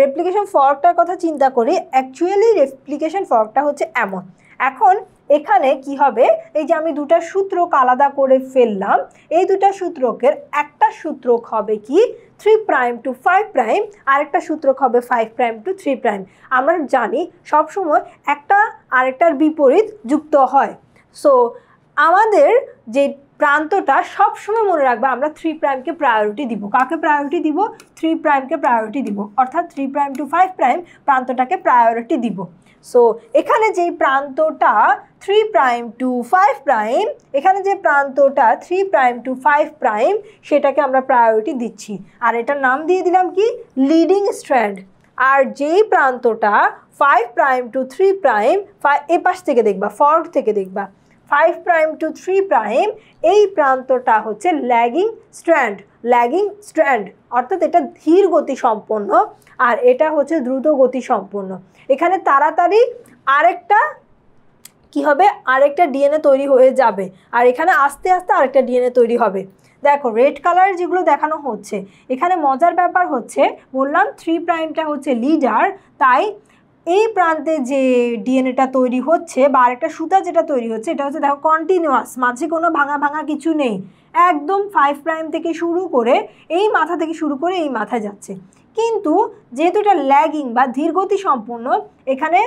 রেপ্লিকেশন ফর্কটার কথা চিন্তা করি, অ্যাকচুয়ালি রেপ্লিকেশন ফর্কটা হচ্ছে এমন। এখন এখানে কি হবে, এই যে আমি দুটা সূত্রক আলাদা করে ফেললাম, এই দুটা সূত্রকের একটা সূত্রক হবে কি 3' to 5', আরেকটা সূত্রক হবে 5' to 3'। আমরা জানি সবসময় একটা আরেকটার বিপরীত যুক্ত হয়। সো আমাদের যে প্রান্তটা সবসময় মনে রাখবে, আমরা 3'কে প্রায়োরিটি দিব। কাকে প্রায়োরিটি দিব? 3'কে প্রায়োরিটি দিব, অর্থাৎ 3' to 5' প্রান্তটাকে প্রায়োরিটি দিব। সো এখানে যেই প্রান্তটা 3' to 5', এখানে যে প্রান্তটা 3' to 5', সেটাকে আমরা প্রায়োরিটি দিচ্ছি, আর এটার নাম দিয়ে দিলাম কি, লিডিং স্ট্র্যান্ড। আর যেই প্রান্তটা 5' to 3', এ পাশ থেকে দেখবা, ফর্ক থেকে দেখবা, 5' to 3', এই প্রান্তটা হচ্ছে ল্যাগিং স্ট্র্যান্ড, অর্থাৎ এটা ধীর গতি সম্পন্ন, আর এটা হচ্ছে দ্রুত গতি সম্পন্ন। এখানে তাড়াতাড়ি আরেকটা কি হবে, আরেকটা ডিএনএ তৈরি হয়ে যাবে, আর এখানে আস্তে আস্তে আরেকটা ডিএনএ তৈরি হবে। দেখো রেড কালার যেগুলো দেখানো হচ্ছে, এখানে মজার ব্যাপার হচ্ছে, বললাম 3'টা হচ্ছে লিডার, তাই এই প্রান্তে যে ডিএনএটা তৈরি হচ্ছে বা আরেকটা সুতা যেটা তৈরি হচ্ছে, এটা হচ্ছে দেখো কন্টিনিউয়াস, মাঝে কোনো ভাঙা কিছু নেই, একদম 5' থেকে শুরু করে এই মাথা থেকে শুরু করে এই মাথায় যাচ্ছে। কিন্তু যেহেতু এটা ল্যাগিং বা ধীরগতি সম্পন্ন, এখানে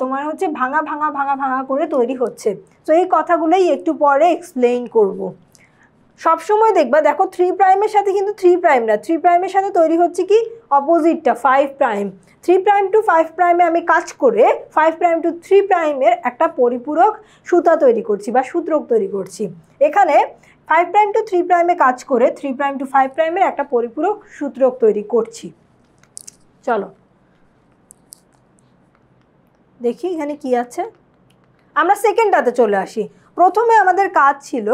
তোমার হচ্ছে ভাঙা করে তৈরি হচ্ছে। তো এই কথাগুলোই একটু পরে এক্সপ্লেইন করব। সবসময় দেখবা, দেখো 3 প্রাইমের সাথে কিন্তু 3 প্রাইম না, 3 প্রাইমের সাথে তৈরি হচ্ছে কি অপোজিটটা 5 প্রাইম। 3 প্রাইম টু 5 প্রাইমে আমি কাজ করে 5 প্রাইম টু 3 প্রাইমের একটা পরিপূরক সুতা তৈরি করছি বা সূত্রক তৈরি করছি। এখানে 5 প্রাইম টু 3 প্রাইমে কাজ করে 3 প্রাইম টু 5 প্রাইমের একটা পরিপূরক সূত্রক তৈরি করছি। চলো দেখি এখানে কি আছে। আমরা সেকেন্ডটাতে চলে আসি। প্রথমে আমাদের কাজ ছিল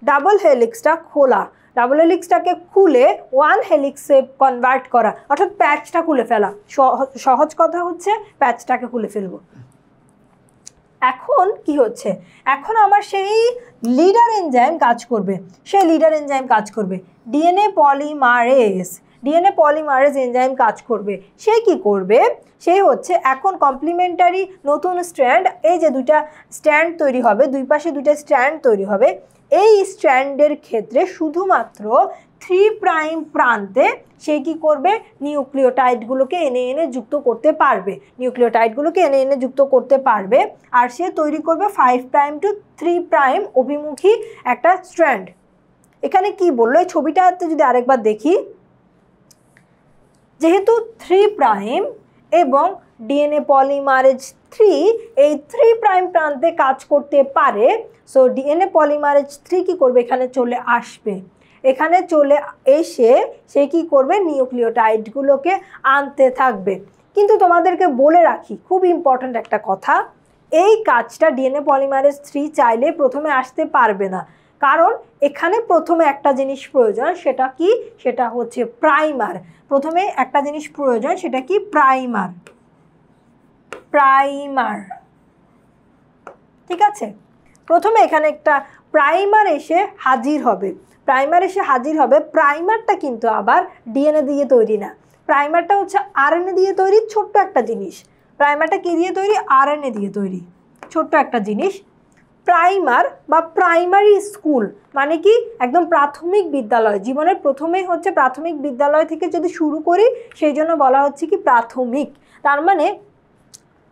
ডাবল হেলিক্সটা খোলা, ডাবল হেলিক্সটাকে খুলে 1 হেলিক্সে কনভার্ট করা, অর্থাৎ প্যাচটা খুলে ফেলা। সহজ কথা হচ্ছে প্যাচটাকে খুলে ফেলবো। এখন কি হচ্ছে, এখন আমার সেই লিডার এনজাইম কাজ করবে, সেই লিডার এনজাইম কাজ করবে ডিএনএ পলিমারেজ এনজাইম কাজ করবে। সে কি করবে, সেই হচ্ছে এখন কমপ্লিমেন্টারি নতুন স্ট্র্যান্ড, এই যে দুইটা স্ট্র্যান্ড তৈরি হবে, দুই পাশে দুইটা স্ট্র্যান্ড তৈরি হবে, এই স্ট্র্যান্ডের ক্ষেত্রে শুধুমাত্র 3 প্রাইম প্রান্তে সে কি করবে, নিউক্লিওটাইডগুলোকে এনে যুক্ত করতে পারবে, যুক্ত করতে পারবে। আর সে তৈরি করবে 5 প্রাইম টু 3 প্রাইম অভিমুখী একটা স্ট্র্যান্ড। এখানে কি বললো, এই ছবিটাতে যদি আরেকবার দেখি, যেহেতু 3 প্রাইম এবং ডিএনএ পলিমারেজ 3 এই 3 প্রাইম প্রান্তে কাজ করতে পারে, সো ডিএনএ পলিমারেজ 3 কি করবে, এখানে চলে আসবে। এখানে চলে এসে সে কি করবে, নিউক্লিওটাইডগুলোকে আনতে থাকবে। কিন্তু তোমাদেরকে বলে রাখি, খুব ইম্পর্ট্যান্ট একটা কথা, এই কাজটা ডিএনএ পলিমারেজ 3 চাইলে প্রথমে আসতে পারবে না, কারণ এখানে প্রথমে একটা জিনিস প্রয়োজন, সেটা কি, সেটা হচ্ছে প্রাইমার। প্রথমে একটা জিনিস প্রয়োজন, সেটা কি, প্রাইমার। ঠিক আছে, প্রথমে এখানে একটা প্রাইমার এসে হাজির হবে, প্রাইমারটা কিন্তু আবার ডিএনএ দিয়ে তৈরি না, প্রাইমারটা হচ্ছে আরএনএ দিয়ে তৈরি, ছোট্ট একটা জিনিস। প্রাইমারটা কি দিয়ে তৈরি, আরএনএ দিয়ে তৈরি, ছোট্ট একটা জিনিস। প্রাইমার বা প্রাইমারি স্কুল মানে কি, একদম প্রাথমিক বিদ্যালয়, জীবনের প্রথমেই হচ্ছে প্রাথমিক বিদ্যালয় থেকে যদি শুরু করি, সেই জন্য বলা হচ্ছে কি প্রাথমিক। তার মানে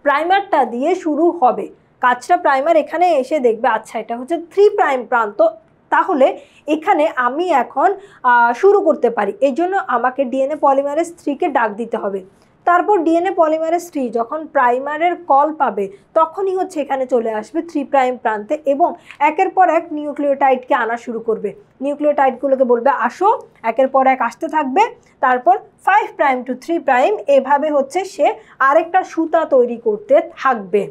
প্রাইমারটা দিয়ে শুরু হবে কাজটা। প্রাইমার এখানে এসে দেখবে, আচ্ছা এটা হচ্ছে 3 প্রাইম প্রান্ত, তাহলে এখানে আমি এখন শুরু করতে পারি। এই জন্য আমাকে ডিএনএ পলিমারেজ 3কে ডাক দিতে হবে। তারপর ডিএনএ পলিমারেজ 3 যখন প্রাইমারের কল পাবে, তখনই হচ্ছে এখানে চলে আসবে 3 প্রাইম প্রান্তে এবং একের পর এক নিউক্লিওটাইডকে আনা শুরু করবে। নিউক্লিওটাইডগুলোকে বলবে আসো, একের পর এক আসতে থাকবে। তারপর 5 প্রাইম টু 3 প্রাইম এভাবে হচ্ছে সে আরেকটা সুতা তৈরি করতে থাকবে।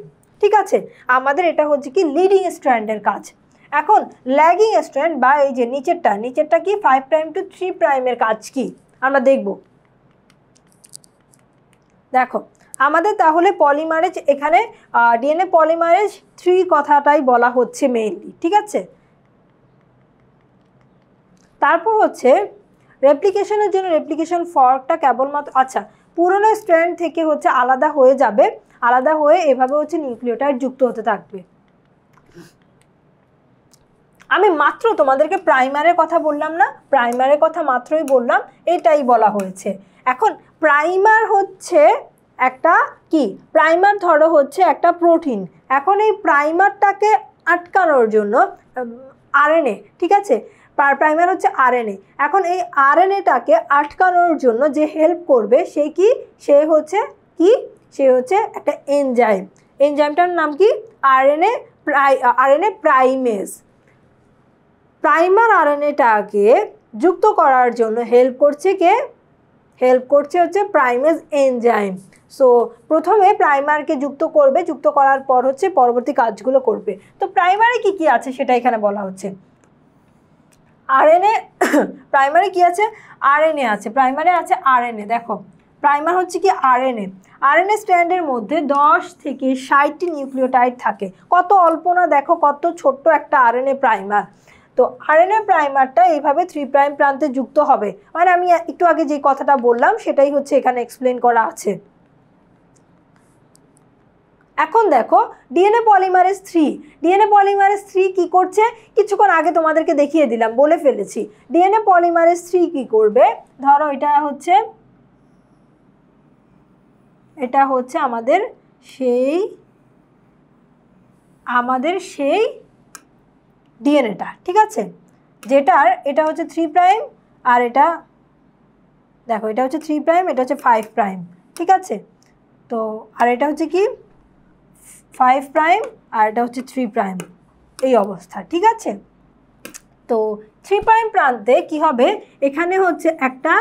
ঠিক আছে, আমাদের এটা হচ্ছে কি লিডিং স্ট্র্যান্ডের কাজ। এখন ল্যাগিং স্ট্র্যান্ড বা এই যে নিচেরটা কি, 5 প্রাইম টু 3 প্রাইমের কাজ কি আমরা দেখব। দেখো আমাদের তাহলে পলিমারেজ, এখানে ডিএনএ পলিমারেজ 3 কথাটাই বলা হচ্ছে মেইনলি। ঠিক আছে, তারপর হচ্ছে রেপ্লিকেশনের জন্য রেপ্লিকেশন ফর্কটা কেবলমাত্র, আচ্ছা পুরনো স্ট্র্যান্ড থেকে হচ্ছে আলাদা হয়ে যাবে, আলাদা হয়ে এভাবে হচ্ছে নিউক্লিওটাইড যুক্ত হতে থাকবে। আমি মাত্র তোমাদেরকে প্রাইমারের কথা বললাম না, প্রাইমারের কথা মাত্রই বললাম, এটাই বলা হয়েছে। এখন প্রাইমার হচ্ছে একটা কি, প্রাইমার ধরো হচ্ছে একটা প্রোটিন। এখন এই প্রাইমারটাকে আটকানোর জন্য আরএনএ, ঠিক আছে, প্রাইমার হচ্ছে আরএনএ। এখন এই আরএনএটাকে আটকানোর জন্য যে হেল্প করবে সে কি, সে হচ্ছে একটা এনজাইম। এনজাইমটার নাম কি, আরএনএ প্রাইমেজ। প্রাইমার আরএনএটাকে যুক্ত করার জন্য হেল্প করছে কে, হেল্প করছে হচ্ছে প্রাইমেজ এনজাইম। সো প্রথমে প্রাইমারকে যুক্ত করবে, যুক্ত করার পর হচ্ছে পরবর্তী কাজগুলো করবে। তো প্রাইমারে কি কি আছে সেটা এখানে বলা হচ্ছে। আরএনএ, প্রাইমারে কি আছে, আরএনএ আছে, প্রাইমারে আছে আরএনএ। দেখো প্রাইমার হচ্ছে কি আরএনএ। আরএনএ স্ট্র্যান্ডের মধ্যে 10 থেকে 60টি নিউক্লিওটাইড থাকে, কত অল্প না, দেখো কত ছোট্ট একটা আরএনএ প্রাইমার। তো আরএনএ প্রাইমারটা এইভাবে 3 প্রাইম প্রান্তে যুক্ত হবে, মানে আমি একটু আগে যে কথাটা বললাম সেটাই হচ্ছে এখানে এক্সপ্লেন করা আছে। এখন দেখো ডিএনএ পলিমারেজ 3 কি করছে, কিছুক্ষণ আগে তোমাদেরকে দেখিয়ে দিলাম, বলে ফেলেছি। ডিএনএ পলিমারেজ 3 কি করবে, ধরো এটা হচ্ছে আমাদের সেই ডিএনএটা, ঠিক আছে। যেটার এটা হচ্ছে 3 প্রাইম আর এটা দেখো এটা হচ্ছে 3 প্রাইম, এটা হচ্ছে 5 প্রাইম, ঠিক আছে। তো আর এটা হচ্ছে কি 5 প্রাইম আর এটা হচ্ছে 3 প্রাইম, এই অবস্থা, ঠিক আছে। তো 3 প্রাইম প্রান্তে কি হবে, এখানে হচ্ছে একটা,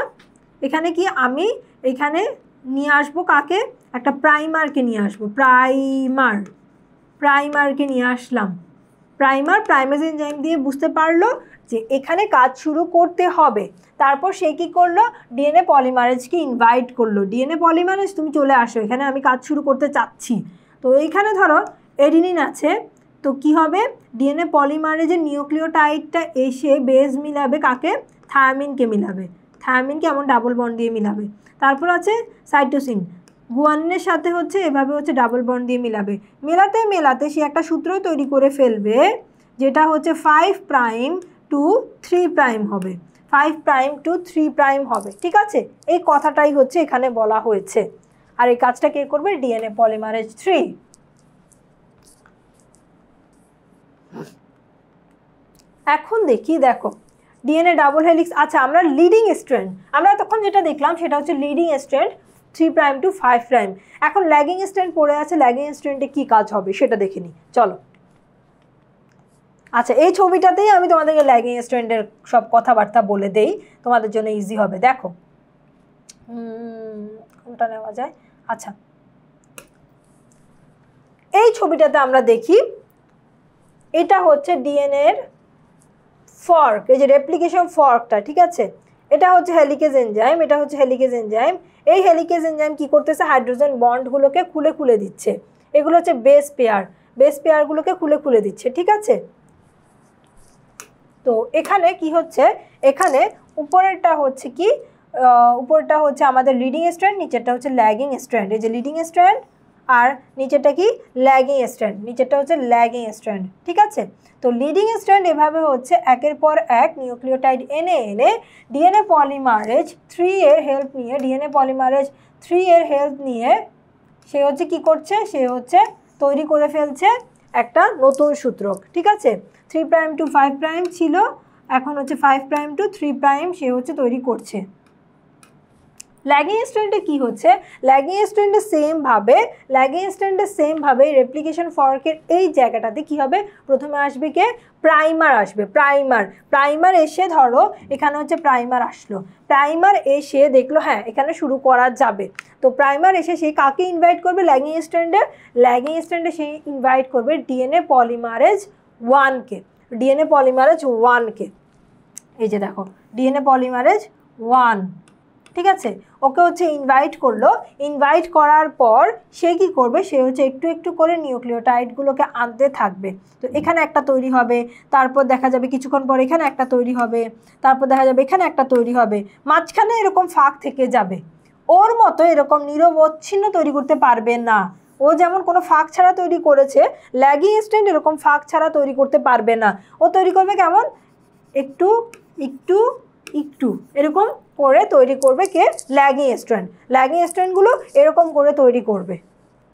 এখানে কি আমি এখানে নিয়ে আসবো কাকে, একটা প্রাইমারকে নিয়ে আসবো, প্রাইমারকে নিয়ে আসলাম। প্রাইমেজ এনজাইম দিয়ে বুঝতে পারলো যে এখানে কাজ শুরু করতে হবে। তারপর সে কি করলো, ডিএনএ পলিমারেজকে ইনভাইট করলো, ডিএনএ পলিমারেজ তুমি চলে আসো, এখানে আমি কাজ শুরু করতে চাচ্ছি। তো এইখানে ধরো এডিনিন আছে, তো কি হবে, ডিএনএ পলিমারেজের নিউক্লিওটাইডটা এসে বেস মিলাবে কাকে, থায়ামিনকে মিলাবে, থায়ামিনকে এমন ডাবল বন্ড দিয়ে মিলাবে। তারপর আছে সাইটোসিন, গুয়ানিনের সাথে হচ্ছে এভাবে হচ্ছে ডাবল বন্ড দিয়ে মিলাবে, মেলাতে মেলাতে সে একটা সূত্র তৈরি করে ফেলবে, যেটা হচ্ছে 5 প্রাইম টু 3 প্রাইম হবে, 5 প্রাইম টু 3 প্রাইম হবে, ঠিক আছে। এই কথাটাই হচ্ছে এখানে বলা হয়েছে। আর এই কাজটা কে করবে, ডিএনএ পলিমারেজ 3। এখন দেখি, দেখো ডিএনএ ডাবল হেলিক্স, আচ্ছা আমরা লিডিং স্ট্র্যান্ড, আমরা তখন যেটা দেখলাম সেটা হচ্ছে leading strand 3 prime to 5 prime. এখন ল্যাগিং স্ট্র্যান্ড পড়ে আছে, ল্যাগিং স্ট্র্যান্ডে কি কাজ হবে সেটা দেখে নিই, চলো। আচ্ছা এই ছবিটাতেই আমি তোমাদেরকে ল্যাগিং স্ট্র্যান্ডের সব কথাবার্তা বলে দেই, তোমাদের জন্য ইজি হবে। দেখো কোনটা নেওয়া যায়, আচ্ছা এই ছবিটাতে আমরা দেখি এটা হচ্ছে ডিএনএর ফর্ক, এই যে রেপ্লিকেশন ফর্কটা, ঠিক আছে। এটা হচ্ছে হেলিকেজ এনজাইম, এটা হচ্ছে হেলিকেজ এনজাইম। এই হেলিকেজ এনজাইম কি করতেছে, হাইড্রোজেন বন্ডগুলোকে খুলে খুলে দিচ্ছে, এগুলো হচ্ছে বেস পেয়ারগুলোকে খুলে খুলে দিচ্ছে, ঠিক আছে। তো এখানে কি হচ্ছে, এখানে উপরেরটা হচ্ছে কি, উপরেরটা হচ্ছে আমাদের লিডিং স্ট্র্যান্ড, নিচেরটা হচ্ছে ল্যাগিং স্ট্র্যান্ড, এই যে লিডিং স্ট্র্যান্ড আর নিচেরটা কি ল্যাগিং স্ট্র্যান্ড, নিচেরটা হচ্ছে ল্যাগিং স্ট্র্যান্ড, ঠিক আছে। তো লিডিং স্ট্র্যান্ড এভাবে হচ্ছে একের পর এক নিউক্লিওটাইড এনে এনে ডিএনএ পলিমারেজ 3 এর হেল্প নিয়ে, ডিএনএ পলিমারেজ 3 এর হেল্প নিয়ে সে হচ্ছে কি করছে, সে হচ্ছে তৈরি করে ফেলছে একটা নতুন সূত্রক, ঠিক আছে। 3 প্রাইম টু 5 প্রাইম ছিল, এখন হচ্ছে 5 প্রাইম টু 3 প্রাইম সে হচ্ছে তৈরি করছে। ল্যাগিং স্ট্র্যান্ডে কি হচ্ছে, ল্যাগিং স্ট্র্যান্ডে সেমভাবে রেপ্লিকেশন ফর্কের এই জায়গাটাতে কি হবে, প্রথমে আসবে কে, প্রাইমার আসবে, প্রাইমার এসে ধরো এখানে হচ্ছে প্রাইমার আসলো, প্রাইমার এসে দেখলো হ্যাঁ এখানে শুরু করা যাবে। তো প্রাইমার এসে সে কাকে ইনভাইট করবে, ল্যাগিং স্ট্র্যান্ডে সে ইনভাইট করবে ডিএনএ পলিমারেজ 1কে, এই যে দেখো ডিএনএ পলিমারেজ 1, ঠিক আছে। ওকে হচ্ছে ইনভাইট করলো, ইনভাইট করার পর সে কি করবে, সে হচ্ছে একটু একটু করে নিউক্লিওটাইডগুলোকে আনতে থাকবে। তো এখানে একটা তৈরি হবে, তারপর দেখা যাবে কিছুক্ষণ পর এখানে একটা তৈরি হবে, তারপর দেখা যাবে এখানে একটা তৈরি হবে, মাঝখানে এরকম ফাঁক থেকে যাবে। ওর মতো এরকম নিরবচ্ছিন্ন তৈরি করতে পারবে না, ও যেমন কোনো ফাঁক ছাড়া তৈরি করেছে, ল্যাগিং স্ট্র্যান্ড এরকম ফাঁক ছাড়া তৈরি করতে পারবে না। ও তৈরি করবে কেমন, একটু একটু একটু এরকম করে তৈরি করবে কে, ল্যাগিং স্ট্র্যান্ডগুলো এরকম করে তৈরি করবে।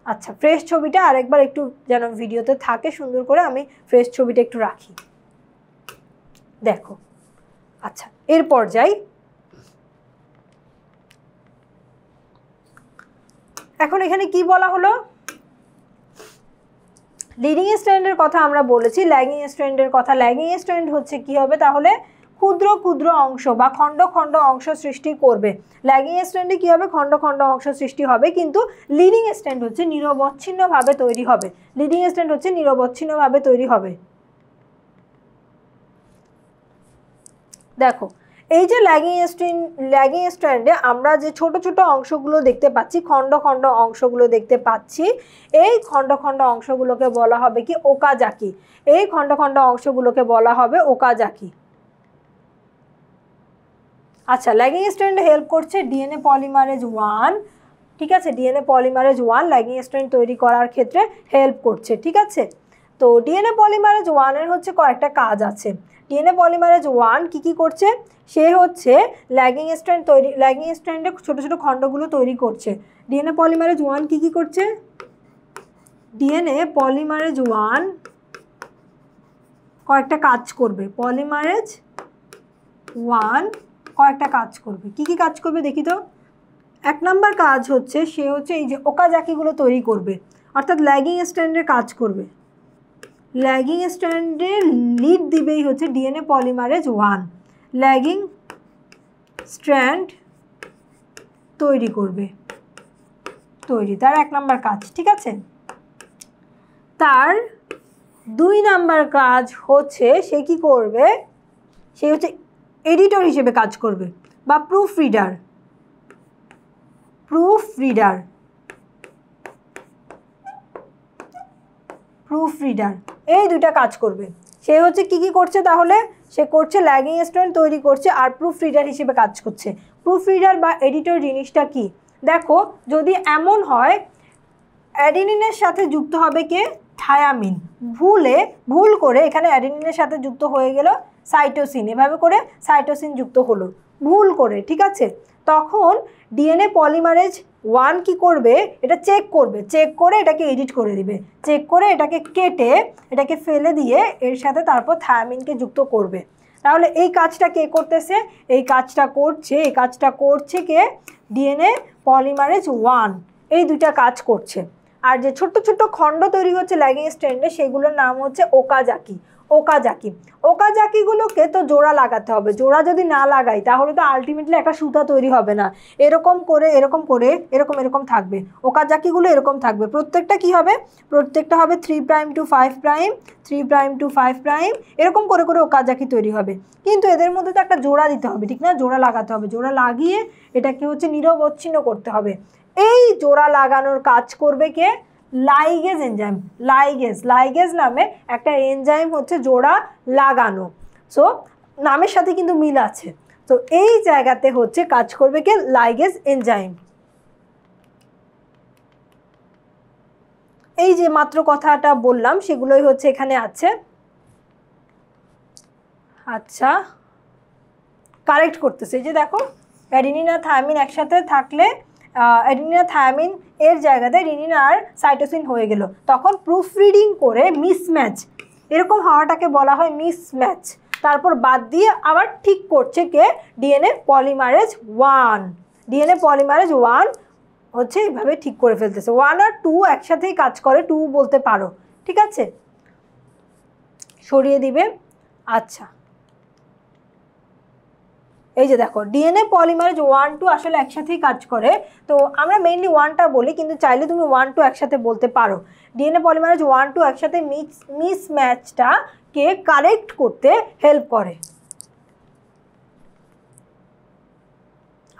আচ্ছা ফ্রেশ ছবিটা আরেকবার একটু যেন ভিডিওতে থাকে সুন্দর করে, আমি ফ্রেশ ছবিটা একটু রাখি, দেখো। আচ্ছা এরপর যাই, এখন এখানে কি বলা হলো, লিডিং স্ট্র্যান্ডের কথা আমরা বলেছি, ল্যাগিং স্ট্র্যান্ডের কথা। ল্যাগিং স্ট্র্যান্ড হচ্ছে কি হবে তাহলে, ক্ষুদ্র ক্ষুদ্র অংশ বা খণ্ড খণ্ড অংশ সৃষ্টি করবে। ল্যাগিং স্ট্র্যান্ডে কি হবে, খণ্ড খণ্ড অংশ সৃষ্টি হবে, কিন্তু লিডিং স্ট্র্যান্ড হচ্ছে নিরবচ্ছিন্নভাবে তৈরি হবে, দেখো এই যে ল্যাগিং স্ট্র্যান্ডে আমরা যে ছোট ছোট অংশগুলো দেখতে পাচ্ছি, খণ্ড খণ্ড অংশগুলো দেখতে পাচ্ছি, এই খণ্ড খণ্ড অংশগুলোকে বলা হবে কি, ওকাজাকি। এই খণ্ড খণ্ড অংশগুলোকে বলা হবে ওকাজাকি। আচ্ছা ল্যাগিং স্ট্র্যান্ডে হেল্প করছে ডিএনএ পলিমারেজ 1, ঠিক আছে। ডিএনএ পলিমারেজ 1 ল্যাগিং স্ট্র্যান্ড তৈরি করার ক্ষেত্রে হেল্প করছে, ঠিক আছে। তো ডিএনএ পলিমারেজ 1 এর হচ্ছে কয়েকটা কাজ আছে। ডিএনএ পলিমারেজ 1 কি করছে, সে হচ্ছে ল্যাগিং স্ট্র্যান্ডে ছোট ছোট খণ্ডগুলো তৈরি করছে। ডিএনএ পলিমারেজ 1 কি করছে, ডিএনএ পলিমারেজ 1 কয়েকটা কাজ করবে, পলিমারেজ 1 কয়েকটা কাজ করবে। কি কি কাজ করবে দেখি তো। 1 নাম্বার কাজ হচ্ছে সে হচ্ছে এই যে ওকাজাকিগুলো তৈরি করবে, অর্থাৎ ল্যাগিং স্ট্র্যান্ডের কাজ করবে। ল্যাগিং স্ট্র্যান্ডের লিড দিবেই হচ্ছে ডিএনএ পলিমারেজ 1, ল্যাগিং স্ট্র্যান্ড তৈরি করবে, তার 1 নাম্বার কাজ। ঠিক আছে, তার 2 নাম্বার কাজ হচ্ছে সে কি করবে, সে হচ্ছে এডিটর হিসেবে কাজ করবে বা প্রুফ রিডার। এই দুইটা কাজ করবে। সে হচ্ছে কি করছে তাহলে, সে করছে ল্যাগিং স্ট্র্যান্ড তৈরি করছে আর প্রুফ রিডার হিসেবে কাজ করছে। প্রুফ রিডার বা এডিটর জিনিসটা কি, দেখো যদি এমন হয় অ্যাডেনিনের সাথে যুক্ত হবে কে, থায়ামিন, ভুল করে এখানে অ্যাডেনিনের সাথে যুক্ত হয়ে গেল সাইটোসিন, এভাবে করে সাইটোসিন যুক্ত হলো ভুল করে। ঠিক আছে, তখন ডিএনএ পলিমারেজ 1 কি করবে, এটা চেক করে এটাকে এডিট করে দিবে, চেক করে এটাকে কেটে এটাকে ফেলে দিয়ে এর সাথে তারপর থায়ামিনকে যুক্ত করবে। তাহলে এই কাজটা কে করতেছে, এই কাজটা করছে কে, ডিএনএ পলিমারেজ 1, এই দুইটা কাজ করছে। আর যে ছোট্ট ছোট্ট খণ্ড তৈরি হচ্ছে ল্যাগিং স্ট্র্যান্ডে সেগুলোর নাম হচ্ছে ওকাজাকিগুলোকে তো জোড়া লাগাতে হবে। জোড়া যদি না লাগাই তাহলে তো আলটিমেটলি একটা সুতা তৈরি হবে না। এরকম থাকবে ওকাজাকিগুলো, এরকম থাকবে। প্রত্যেকটা কি হবে, প্রত্যেকটা হবে 3' to 5', 3' to 5', এরকম করে ওকাজাকি তৈরি হবে। কিন্তু এদের মধ্যে তো একটা জোড়া দিতে হবে, ঠিক না, জোড়া লাগাতে হবে। জোড়া লাগিয়ে এটাকে হচ্ছে নিরবচ্ছিন্ন করতে হবে। এই জোড়া লাগানোর কাজ করবে কে, লাইগেজ এনজাইম। লাইগেজ নামে একটা এনজাইম হচ্ছে জোড়া লাগানো। সো নামের সাথে কিন্তু মিল আছে। তো এই জায়গাতে হচ্ছে কাজ করবে কে, লাইগেজ এনজাইম। এই যে মাত্র কথাটা বললাম সেগুলোই হচ্ছে এখানে আছে। আচ্ছা, কারেক্ট করতেছে। এই যে দেখো অ্যাডেনিন আর থায়ামিন একসাথে থাকলে অ্যাডেনিন আর থায়ামিন এর জায়গাতে অ্যাডেনিন আর সাইটোসিন হয়ে গেল, তখন প্রুফ রিডিং করে মিসম্যাচ, এরকম হওয়াটাকে বলা হয় মিসম্যাচ। তারপর বাদ দিয়ে আবার ঠিক করছে কে, ডিএনএ পলিমারেজ 1 হচ্ছে এইভাবে ঠিক করে ফেলতেছে। 1 আর 2 একসাথেই কাজ করে, 2 বলতে পারো। ঠিক আছে, সরিয়ে দিবে। আচ্ছা, এই যে দেখো ডিএনএ পলিমারেজ 1, 2 আসলে একসাথেই কাজ করে। তো আমরা মেইনলি 1টা বলি, কিন্তু চাইলে তুমি 1, 2 একসাথে বলতে পারো। ডিএনএ পলিমারেজ 1, 2 একসাথে মিসম্যাচটাকে কারেক্ট করতে হেল্প করে।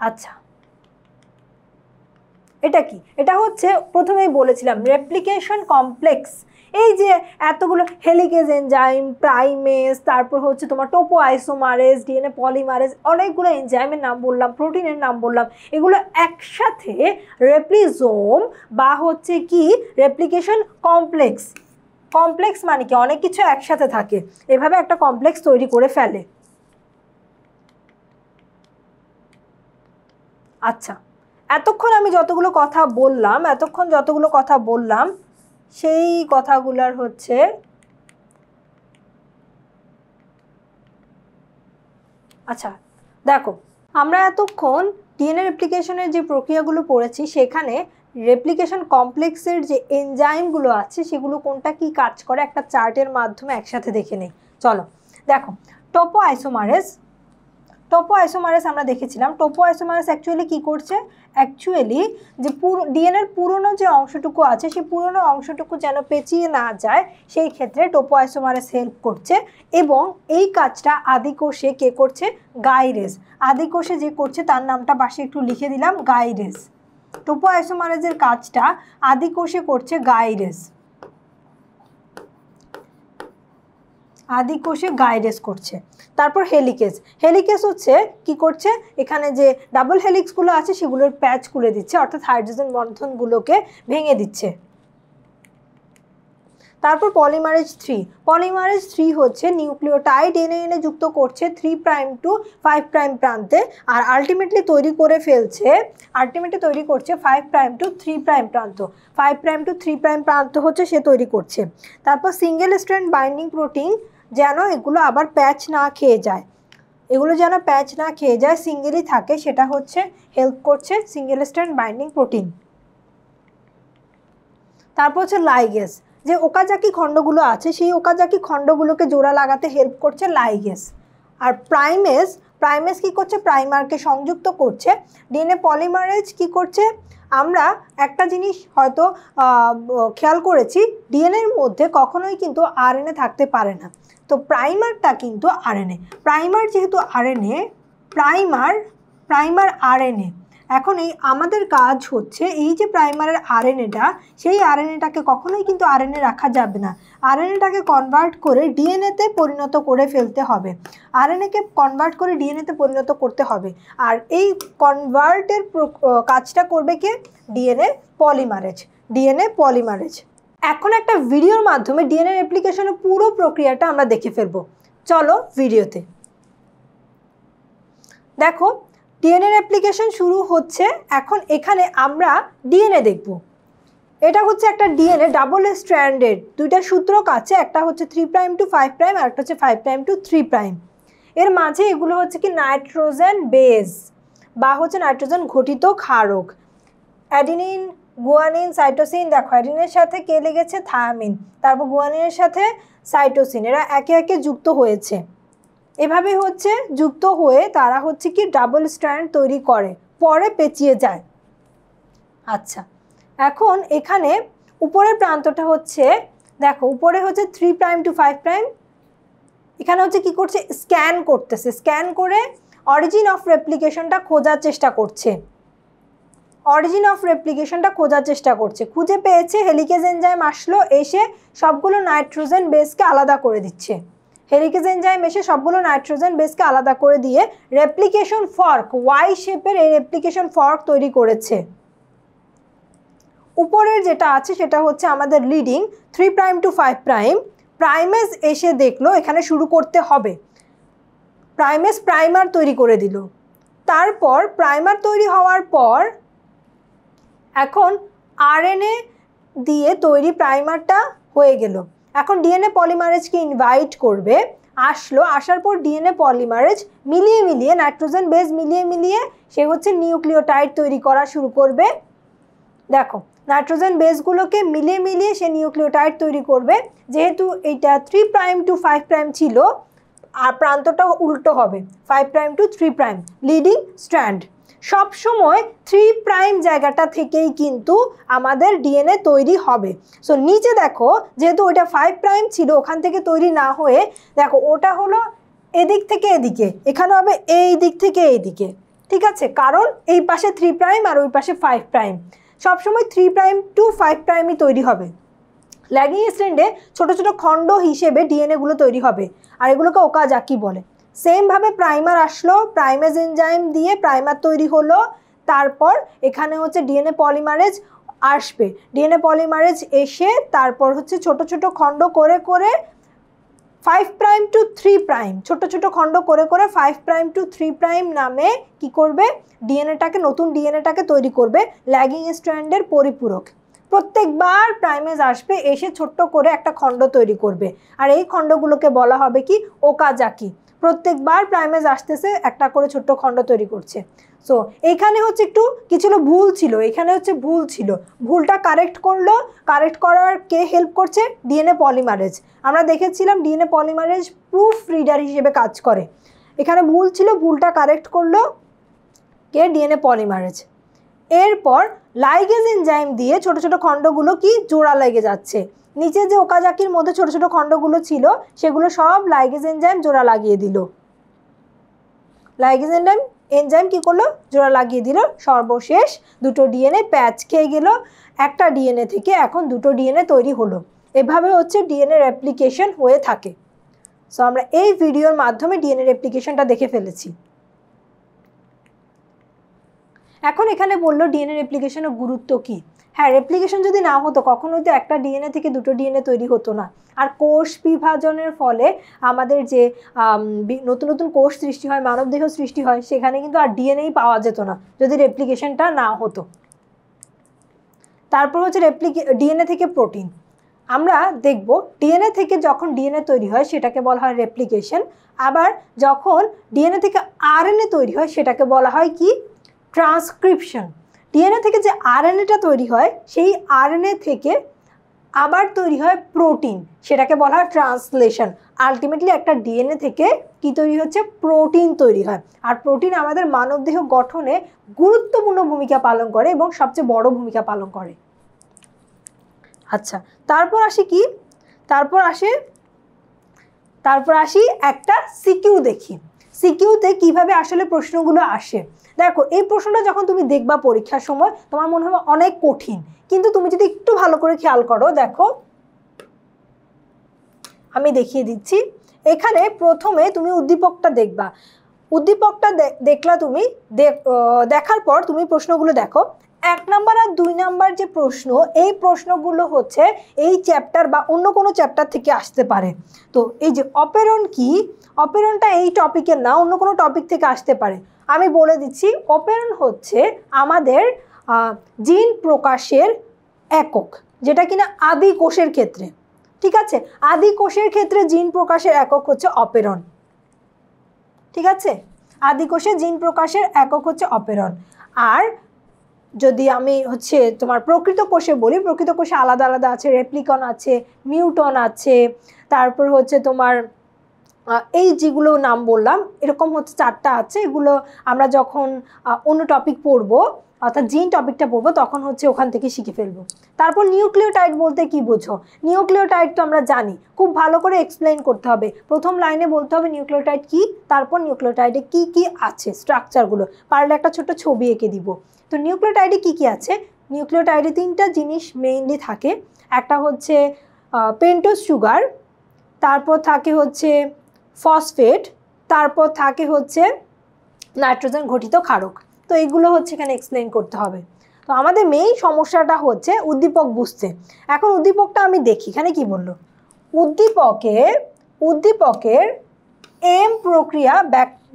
আচ্ছা, এটা কি, এটা হচ্ছে প্রথমেই বলেছিলাম রেপ্লিকেশন কমপ্লেক্স। এই যে এতগুলো হেলিকেজ এনজাইম, প্রাইমেস, তারপর হচ্ছে তোমার টোপো আইসোমারেজ, ডিএনএ পলিমারেজ, অনেকগুলো এনজাইমের নাম বললাম, প্রোটিনের নাম বললাম, এগুলো একসাথে রেপ্লিজোম বা হচ্ছে কি রেপ্লিকেশন কমপ্লেক্স মানে কি, অনেক কিছু একসাথে থাকে, এভাবে একটা কমপ্লেক্স তৈরি করে ফেলে। আচ্ছা, এতক্ষণ যতগুলো কথা বললাম সেই কথাগুলোর হচ্ছে আচ্ছা দেখো, আমরা এতক্ষণ ডিএনএ রেপ্লিকেশনের যে প্রক্রিয়াগুলো পড়েছি সেখানে রেপ্লিকেশন কমপ্লেক্সের যে এনজাইমগুলো আছে সেগুলো কোনটা কি কাজ করে একটা চার্টের মাধ্যমে একসাথে দেখে নেই। চলো দেখো, টোপো আইসোমারেজ আমরা দেখেছিলাম। টোপো আইসোমারেজ অ্যাকচুয়ালি কি করছে, অ্যাকচুয়ালি যে ডিএনএর পুরনো যে অংশটুকু আছে সেই পুরনো অংশটুকু যেন পেঁচিয়ে না যায় সেই ক্ষেত্রে টোপো আইসোমারেজ হেল্প করছে। এবং এই কাজটা আদিকোষে কে করছে, গাইরেজ। আদিকোষে যে করছে তার নামটা পাশে একটু লিখে দিলাম, গাইরেজ। টোপো আইসোমারেজের কাজটা আদিকোষে করছে গাইরেজ, আদিকোষে গাইরেজ করছে। তারপর হেলিকেজ হচ্ছে কি করছে, এখানে যে ডাবল হেলিক্সগুলো আছে সেগুলোর প্যাচ খুলে দিচ্ছে, অর্থাৎ হাইড্রোজেন বন্ধনগুলোকে ভেঙে দিচ্ছে। তারপর পলিমারেজ 3 হচ্ছে নিউক্লিওটাইড এনে যুক্ত করছে 3' to 5' প্রান্তে, আর আলটিমেটলি তৈরি করছে 5' to 3' প্রান্ত। 5' to 3' প্রান্ত হচ্ছে সে তৈরি করছে। তারপর সিঙ্গেল স্ট্র্যান্ড বাইন্ডিং প্রোটিন যেন এগুলো আবার প্যাচ না খেয়ে যায়, এগুলো যেন প্যাচ না খেয়ে যায়, সিঙ্গেলই থাকে, সেটা হচ্ছে হেল্প করছে সিঙ্গেল স্ট্র্যান্ড বাইন্ডিং প্রোটিন। তারপর হচ্ছে লাইগেস, যে ওকাজাকি খণ্ডগুলো আছে সেই ওকাজাকি খণ্ডগুলোকে জোড়া লাগাতে হেল্প করছে লাইগেস। আর প্রাইমেস কি করছে, প্রাইমারকে সংযুক্ত করছে। ডিএনএ পলিমারেজ কি করছে, আমরা একটা জিনিস হয়তো খেয়াল করেছি, ডিএনএর মধ্যে কখনোই কিন্তু আরএনএ থাকতে পারে না। তো প্রাইমারটা কিন্তু আরএনএ, প্রাইমার যেহেতু আরএনএ, প্রাইমার আরএনএ। এখন এই আমাদের কাজ হচ্ছে এই যে প্রাইমারের আরএনএটা, সেই আরএনএটাকে কখনোই কিন্তু আরএনএ রাখা যাবে না, আরএনএটাকে কনভার্ট করে ডিএনএতে পরিণত করে ফেলতে হবে, আরএনএকে কনভার্ট করে ডিএনএতে পরিণত করতে হবে। আর এই কনভার্টের কাজটা করবে কে, ডিএনএ পলিমারেজ। এখন একটা ভিডিওর মাধ্যমে ডিএনএ রেপ্লিকেশনের পুরো প্রক্রিয়াটা আমরা দেখে ফেলবো, চলো ভিডিওতে দেখো। ডিএনএ রেপ্লিকেশন শুরু হচ্ছে। এখন এখানে আমরা ডিএনএ দেখব। এটা হচ্ছে একটা ডিএনএ ডাবল স্ট্র্যান্ডেড, দুইটা সূত্রক আছে, একটা হচ্ছে 3' to 5' আর একটা হচ্ছে 5' to 3'। এর মাঝে এগুলো হচ্ছে কি নাইট্রোজেন বেস বা হচ্ছে নাইট্রোজেন ঘটিত ক্ষারক। অ্যাডিনিন, গুয়ানিন, সাইটোসিন, দেখো অ্যাডিনের সাথে কে লেগেছে, থায়ামিন, তারপর গুয়ানিনের সাথে সাইটোসিন, এরা একে একে যুক্ত হয়েছে। এভাবে হচ্ছে যুক্ত হয়ে তারা হচ্ছে কি ডাবল স্ট্র্যান্ড তৈরি করে, পরে পেঁচিয়ে যায়। আচ্ছা, এখন এখানে উপরের প্রান্তটা হচ্ছে, দেখো উপরে হচ্ছে 3' to 5', এখানে হচ্ছে কি করছে, স্ক্যান করতেছে, স্ক্যান করে অরিজিন অফ রেপ্লিকেশনটা খোঁজার চেষ্টা করছে, খুঁজে পেয়েছে। হেলিকেজ এনজাইম আসলো, এসে সবগুলো নাইট্রোজেন বেসকে আলাদা করে দিচ্ছে, হেলিকেজ এনজাইম এসে সবগুলো নাইট্রোজেন বেসকে আলাদা করে দিয়ে রেপ্লিকেশন ফর্ক, ওয়াই শেপের এই রেপ্লিকেশন ফর্ক তৈরি করেছে। উপরের যেটা আছে সেটা হচ্ছে আমাদের লিডিং 3' to 5'। প্রাইমেস এসে দেখলো এখানে শুরু করতে হবে, প্রাইমার তৈরি করে দিল। তারপর প্রাইমার তৈরি হওয়ার পর এখন আরএনএ দিয়ে তৈরি প্রাইমারটা হয়ে গেল। এখন ডিএনএ পলিমারেজকে ইনভাইট করবে, আসার পর ডিএনএ পলিমারেজ মিলিয়ে নাইট্রোজেন বেস মিলিয়ে সে হচ্ছে নিউক্লিওটাইড তৈরি করা শুরু করবে। দেখো নাইট্রোজেন বেসগুলোকে মিলিয়ে সে নিউক্লিওটাইড তৈরি করবে। যেহেতু এইটা 3' to 5' ছিল, আর প্রান্তটা উল্টো হবে, 5' to 3', লিডিং স্ট্র্যান্ড। সবসময় 3' জায়গাটা থেকেই কিন্তু আমাদের ডিএনএ তৈরি হবে। সো নিচে দেখো, যেহেতু ওইটা 5' ছিল, ওখান থেকে তৈরি না হয়ে দেখো ওটা হলো এদিক থেকে এদিকে, এখানে হবে এই দিক থেকে এই দিকে, ঠিক আছে, কারণ এই পাশে 3' আর ওই পাশে 5'। সবসময় 3' to 5'ই তৈরি হবে। ল্যাগিং স্ট্র্যান্ডে ছোট ছোট খণ্ড হিসেবে ডিএনএগুলো তৈরি হবে, আর এগুলোকে ওকাজাকি বলে। সেমভাবে প্রাইমার আসলো, প্রাইমেজ এনজাইম দিয়ে প্রাইমার তৈরি হলো। তারপর এখানে হচ্ছে ডিএনএ পলিমারেজ আসবে, ডিএনএ পলিমারেজ এসে তারপর হচ্ছে ছোট ছোট খণ্ড করে 5' to 3', ছোট খণ্ড করে 5' to 3' নামে কি করবে, নতুন ডিএনএটাকে তৈরি করবে ল্যাগিং স্ট্র্যান্ডের পরিপূরক। প্রত্যেকবার প্রাইমেজ আসবে, এসে ছোট্ট করে একটা খণ্ড তৈরি করবে, আর এই খণ্ডগুলোকে বলা হবে কি, ওকাজাকি। প্রত্যেকবার প্রাইমেজ আসতেছে, একটা করে ছোট্ট খণ্ড তৈরি করছে। সো এইখানে হচ্ছে একটু কিছু ভুল ছিল, এখানে হচ্ছে ভুল ছিল, ভুলটা কারেক্ট করলো। কারেক্ট করার কে হেল্প করছে, ডিএনএ পলিমারেজ। আমরা দেখেছিলাম ডিএনএ পলিমারেজ প্রুফ রিডার হিসেবে কাজ করে। এখানে ভুল ছিল, ভুলটা কারেক্ট করলো কে, ডিএনএ পলিমারেজ। এরপর লাইগেজ এনজাইম দিয়ে ছোট ছোট খণ্ডগুলো কি জোড়া লেগে যাচ্ছে, নিচে যে ওকাজাকির মধ্যে ছোট ছোট খণ্ডগুলো ছিল সেগুলো সব লাইগেজ এনজাইম জোড়া লাগিয়ে দিল। লাইগেজ এনজাইম কি করলো, জোড়া লাগিয়ে দিল। সর্বশেষ দুটো ডিএনএ প্যাচ খেয়ে গেল, একটা ডিএনএ থেকে এখন দুটো ডিএনএ তৈরি হলো। এভাবে হচ্ছে ডিএনএ রেপ্লিকেশন হয়ে থাকে। সো আমরা এই ভিডিওর মাধ্যমে ডিএনএ রেপ্লিকেশনটা দেখে ফেলেছি। এখন এখানে বললো ডিএনএ রেপ্লিকেশনের গুরুত্ব কি। হ্যাঁ, রেপ্লিকেশন যদি না হতো কখনোই তো একটা ডিএনএ থেকে দুটো ডিএনএ তৈরি হতো না। আর কোষ বিভাজনের ফলে আমাদের যে নতুন নতুন কোষ সৃষ্টি হয়, মানবদেহ সৃষ্টি হয়, সেখানে কিন্তু আর ডিএনএই পাওয়া যেত না যদি রেপ্লিকেশনটা না হতো। তারপর হচ্ছে ডিএনএ থেকে প্রোটিন। আমরা দেখব ডিএনএ থেকে যখন ডিএনএ তৈরি হয় সেটাকে বলা হয় রেপ্লিকেশন, আবার যখন ডিএনএ থেকে আরএনএ তৈরি হয় সেটাকে বলা হয় কি ট্রান্সক্রিপশন। ডিএনএ থেকে যে আরএনএটা তৈরি হয় সেই আরএনএ থেকে আবার তৈরি হয় প্রোটিন, সেটাকে বলা হয় ট্রান্সলেশন। আলটিমেটলি একটা ডিএনএ থেকে কি তৈরি হচ্ছে, প্রোটিন তৈরি হয়। আর প্রোটিন আমাদের মানবদেহ গঠনে গুরুত্বপূর্ণ ভূমিকা পালন করে এবং সবচেয়ে বড় ভূমিকা পালন করে। আচ্ছা, তারপর আসি কি, তারপর আসি একটা সিকিউ দেখি। সিকিউতে কিভাবে আসলে প্রশ্নগুলো আসে। দেখো এই প্রশ্নটা যখন তুমি দেখবা পরীক্ষার সময় তোমার মনে হবে অনেক কঠিন, কিন্তু তুমি যদি একটু ভালো করে খেয়াল করো, দেখো আমি দেখিয়ে দিচ্ছি। এখানে প্রথমে তুমি উদ্দীপকটা দেখবা, উদ্দীপকটা দেখলা তুমি, দেখার পর তুমি প্রশ্নগুলো দেখো। 1 নাম্বার আর 2 নাম্বার যে প্রশ্ন, এই প্রশ্নগুলো হচ্ছে এই চ্যাপ্টার বা অন্য কোনো চ্যাপ্টার থেকে আসতে পারে। তো এই যে অপেরণ কি, অপেরণটা এই টপিকের না, অন্য কোনো টপিক থেকে আসতে পারে। আমি বলে দিচ্ছি, অপেরণ হচ্ছে আমাদের জিন প্রকাশের একক, যেটা কিনা আদি কোষের ক্ষেত্রে, ঠিক আছে, আদি কোষের ক্ষেত্রে জিন প্রকাশের একক হচ্ছে অপেরণ, ঠিক আছে, আদি কোষে জিন প্রকাশের একক হচ্ছে অপেরণ। আর যদি আমি হচ্ছে তোমার প্রকৃত কোষে বলি, প্রকৃত কোষে আলাদা আলাদা আছে, রেপ্লিকন আছে, মিউটন আছে, তারপর হচ্ছে তোমার এই যেগুলো নাম বললাম এরকম হচ্ছে 4টা আছে। এগুলো আমরা যখন অন্য টপিক পড়বো, অর্থাৎ জিন টপিকটা পড়বো, তখন হচ্ছে ওখান থেকে শিখে ফেলবো। তারপর নিউক্লিওটাইড বলতে কি বোঝো? নিউক্লিওটাইড তো আমরা জানি, খুব ভালো করে এক্সপ্লেইন করতে হবে। প্রথম লাইনে বলতে হবে নিউক্লিওটাইড কি, তারপর নিউক্লিওটাইডে কি কি আছে স্ট্রাকচারগুলো, পারলে একটা ছোট ছবি এঁকে দিব। তো নিউক্লিওটাইডে কি কি আছে? নিউক্লিওটাইডে 3টা জিনিস মেইনলি থাকে। একটা হচ্ছে পেন্টোজ সুগার, তারপর থাকে হচ্ছে ফসফেট, তারপর থাকে হচ্ছে নাইট্রোজেন ঘটিত ক্ষারক। তো এইগুলো হচ্ছে এখানে এক্সপ্লেইন করতে হবে। তো আমাদের মেইন সমস্যাটা হচ্ছে উদ্দীপক বুঝতে। এখন উদ্দীপকটা আমি দেখি, এখানে কি বললো, উদ্দীপকের এম প্রক্রিয়া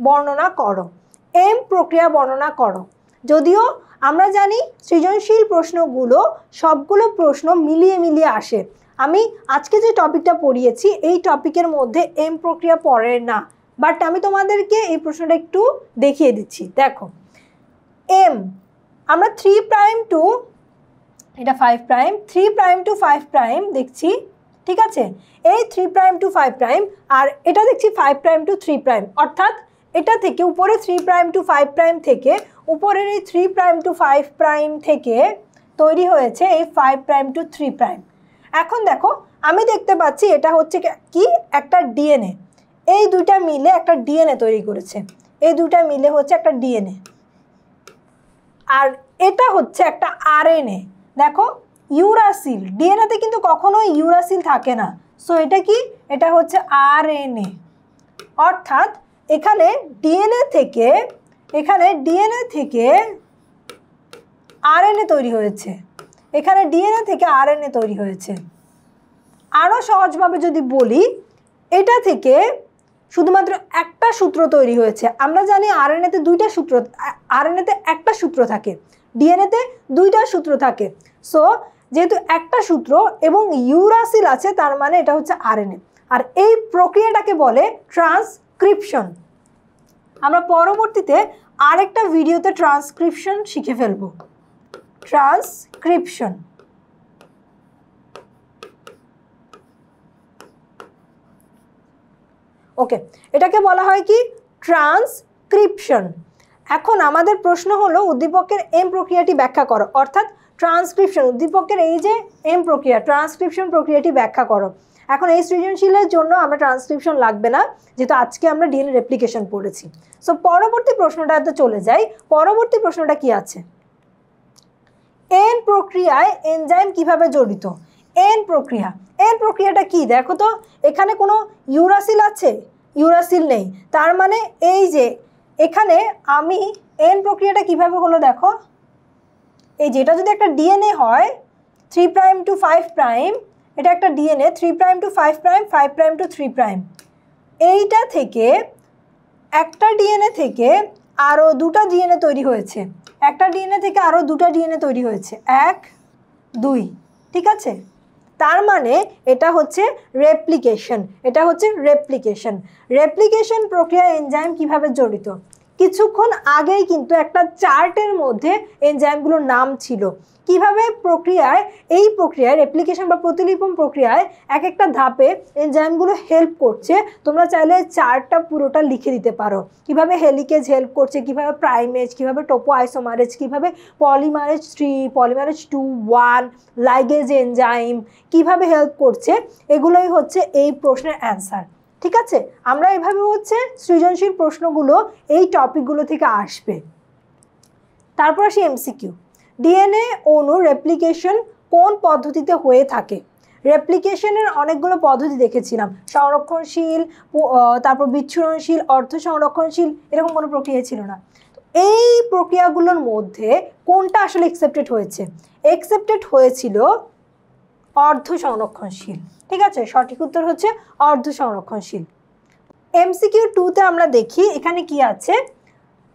বর্ণনা করো, এম প্রক্রিয়া বর্ণনা করো। যদিও আমরা জানি সৃজনশীল প্রশ্নগুলো সবগুলো প্রশ্ন মিলিয়ে মিলিয়ে আসে। আমি আজকে যে টপিকটা পড়িয়েছি এই টপিকের মধ্যে এম প্রক্রিয়া পড়ে না, বাট আমি তোমাদেরকে এই প্রশ্নটা একটু দেখিয়ে দিচ্ছি। দেখো এম, আমরা 3 প্রাইম টু এটা 5 প্রাইম, 3 প্রাইম টু 5 প্রাইম দেখছি, ঠিক আছে, এই 3 প্রাইম টু 5 প্রাইম, আর এটা দেখছি 5 প্রাইম টু 3 প্রাইম, অর্থাৎ এটা থেকে উপরে 3 প্রাইম টু 5 প্রাইম থেকে উপরের এই 3 প্রাইম টু 5 প্রাইম থেকে তৈরি হয়েছে এই 5 প্রাইম টু 3 প্রাইম। এখন দেখো আমি দেখতে পাচ্ছি এটা হচ্ছে কি একটা ডিএনএ, এই দুইটা মিলে একটা ডিএনএ তৈরি করেছে, এই দুইটা মিলে হচ্ছে একটা ডিএনএ, আর এটা হচ্ছে একটা আরএনএ। দেখো ইউরাসিল, ডিএনএতে কিন্তু কখনো ইউরাসিল থাকে না, সো এটা কি, এটা হচ্ছে আরএনএ। অর্থাৎ এখানে ডিএনএ থেকে আরএনএ তৈরি হয়েছে, এখানে ডিএনএ থেকে আরএনএ তৈরি হয়েছে। আরও সহজভাবে যদি বলি, এটা থেকে শুধুমাত্র একটা সূত্র তৈরি হয়েছে। আমরা জানি আরএনএতে 2টা সূত্র, আরএনএতে একটা সূত্র থাকে, ডিএনএতে 2টা সূত্র থাকে। সো যেহেতু একটা সূত্র এবং ইউরাসিল আছে, তার মানে এটা হচ্ছে আরএনএ। আর এই প্রক্রিয়াটাকে বলে ট্রান্সক্রিপশন। আমরা পরবর্তীতে আরেকটা ভিডিওতে ট্রান্সক্রিপশন শিখে ফেলব। ট্রান্সক্রিপশন, ওকে, এটাকে বলা হয় কি ট্রান্সক্রিপশন। এখন আমাদের প্রশ্ন হলো উদ্দীপকের এম প্রক্রিয়াটি ব্যাখ্যা করো, অর্থাৎ ট্রান্সক্রিপশন, উদ্দীপকের এই যে এম প্রক্রিয়া, ট্রান্সক্রিপশন প্রক্রিয়াটি ব্যাখ্যা করো। এখন এই সৃজনশীলের জন্য আমরা ট্রান্সক্রিপশন লাগবে না, যেহেতু আজকে আমরা ডিএনএ রেপ্লিকেশন পড়েছি। সো পরবর্তী প্রশ্নটাতে চলে যাই। পরবর্তী প্রশ্নটা কি আছে, এন প্রক্রিয়ায় এনজাইম কিভাবে জড়িত? এন প্রক্রিয়াটা কি দেখো তো, এখানে কোনো ইউরাসিল আছে? ইউরাসিল নেই, তার মানে এই যে এখানে আমি এন প্রক্রিয়াটা কিভাবে হলো দেখো, এই যেটা যদি একটা ডিএনএ হয় 3 প্রাইম টু 5 প্রাইম, এটা একটা DNA 3 prime to 5 prime, 5 prime to 3 prime, এইটা থেকে একটা ডিএনএ থেকে আরও 2টা ডিএনএ তৈরি হয়েছে, একটা ডিএনএ থেকে আরও 2টা ডিএনএ তৈরি হয়েছে, 1 2, ঠিক আছে, তার মানে এটা হচ্ছে রেপ্লিকেশন। এটা হচ্ছে রেপ্লিকেশন। রেপ্লিকেশন প্রক্রিয়া এনজাইম কিভাবে জড়িত? কিছুক্ষণ আগেই কিন্তু একটা চার্টের মধ্যে এনজাইমগুলোর নাম ছিল। কিভাবে প্রক্রিয়ায় এই প্রক্রিয়ায় রেপ্লিকেশন বা প্রতিলিপন প্রক্রিয়ায় এক একটা ধাপে এনজাইমগুলো হেল্প করছে, তোমরা চাইলে চার্টটা পুরোটা লিখে দিতে পারো। কিভাবে হেলিকেজ হেল্প করছে, কিভাবে প্রাইমেজ, কিভাবে টোপো আইসোমারেজ, কিভাবে পলিমারেজ 3, পলিমারেজ 2, 1, লাইগেজ এনজাইম কিভাবে হেল্প করছে, এগুলোই হচ্ছে এই প্রশ্নের অ্যান্সার। ঠিক আছে, আমরা এভাবে হচ্ছে সৃজনশীল প্রশ্নগুলো এই টপিকগুলো থেকে আসবে। তারপর আসি এমসিকিউ। ডিএনএ অণুর রেপ্লিকেশন কোন পদ্ধতিতে হয়ে থাকে? রেপ্লিকেশনের অনেকগুলো পদ্ধতি দেখেছিলাম, সংরক্ষণশীল, তারপর বিচ্ছুরণশীল, অর্ধ সংরক্ষণশীল, এরকম কোনো প্রক্রিয়া ছিল না। এই প্রক্রিয়াগুলোর মধ্যে কোনটা আসলে অ্যাকসেপ্টেড হয়েছে? অ্যাকসেপ্টেড হয়েছিল অর্ধ সংরক্ষণশীল। ঠিক আছে, সঠিক উত্তর হচ্ছে অর্ধ সংরক্ষণশীল। এমসিকিউ 2তে আমরা দেখি এখানে কি আছে।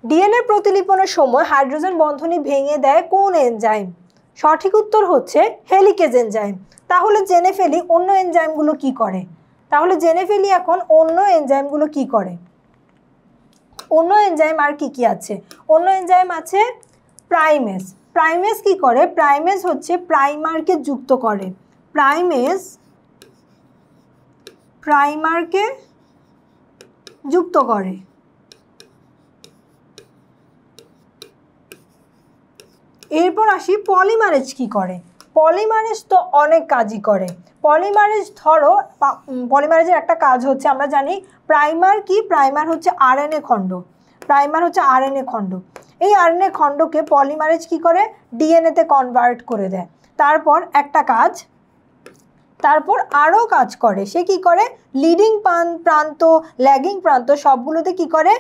ডিএনএ প্রতিলিপনের সময় হাইড্রোজেন বন্ধনী ভেঙে দেয় কোন এনজাইম? সঠিক উত্তর হচ্ছে হেলিকেজ এনজাইম। তাহলে জেনে ফেলি অন্য এনজাইমগুলো কি করে। এখন অন্য এনজাইমগুলো কি করে। অন্য এনজাইম আর কি কি আছে? অন্য এনজাইম আছে প্রাইমেজ। প্রাইমেজ কি করে? প্রাইমেজ হচ্ছে প্রাইমারকে যুক্ত করে। প্রাইমারকে যুক্ত করে। এরপর আসি পলিমারেজ কি করে। পলিমারেজ তো অনেক কাজই করে। পলিমারেজ ধরো, পলিমারেজের একটা কাজ হচ্ছে আমরা জানি প্রাইমার কি, প্রাইমার হচ্ছে আরএনএ খণ্ড। এই আরএনএ খণ্ডকে পলিমারেজ কি করে? ডিএনএতে কনভার্ট করে দেয়। তারপর আরও কাজ করে। সে কি করে? লিডিং প্রান্ত, ল্যাগিং প্রান্ত সবগুলোতে কি করে?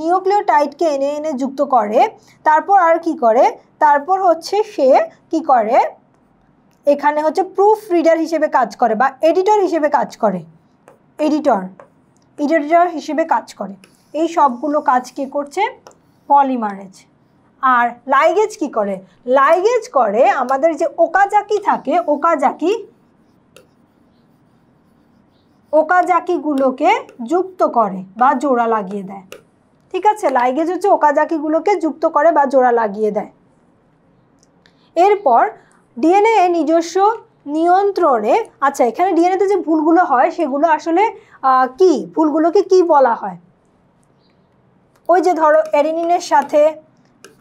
নিউক্লিওটাইডকে এনে যুক্ত করে। তারপর আর কি করে? তারপর হচ্ছে সে কি করে? এখানে হচ্ছে প্রুফ রিডার হিসেবে কাজ করে বা এডিটর হিসেবে কাজ করে। এডিটর হিসেবে কাজ করে। এই সবগুলো কাজ কে করছে? পলিমারেজ। আর লাইগেজ কি করে? লাইগেজ করে আমাদের যে ওকাজাকি থাকে, ওকাজাকিগুলোকে যুক্ত করে বা জোড়া লাগিয়ে দেয়। ঠিক আছে, লাইগেজ হচ্ছে ওকাজাকিগুলোকে যুক্ত করে বা জোড়া লাগিয়ে দেয়। এরপর ডিএনএ নিজস্ব নিয়ন্ত্রণে, আচ্ছা এখানে ডিএনএতে যে ভুলগুলো হয় সেগুলো আসলে কি? ভুলগুলোকে কি বলা হয়? ওই যে ধরো অ্যাডেনিনের সাথে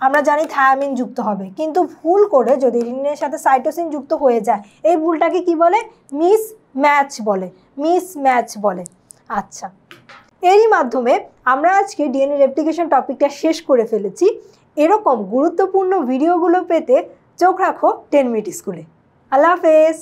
আমরা জানি থায়ামিন যুক্ত হবে, কিন্তু ভুল করে যদি অ্যাডেনিনের সাথে সাইটোসিন যুক্ত হয়ে যায়, এই ভুলটাকে কি বলে? মিসম্যাচ বলে। আচ্ছা, এরই মাধ্যমে আমরা আজকে ডিএনএ রেপ্লিকেশন টপিকটা শেষ করে ফেলেছি। এরকম গুরুত্বপূর্ণ ভিডিওগুলো পেতে চোখ রাখো 10 মিনিট স্কুলে। আল্লাহ হাফেজ।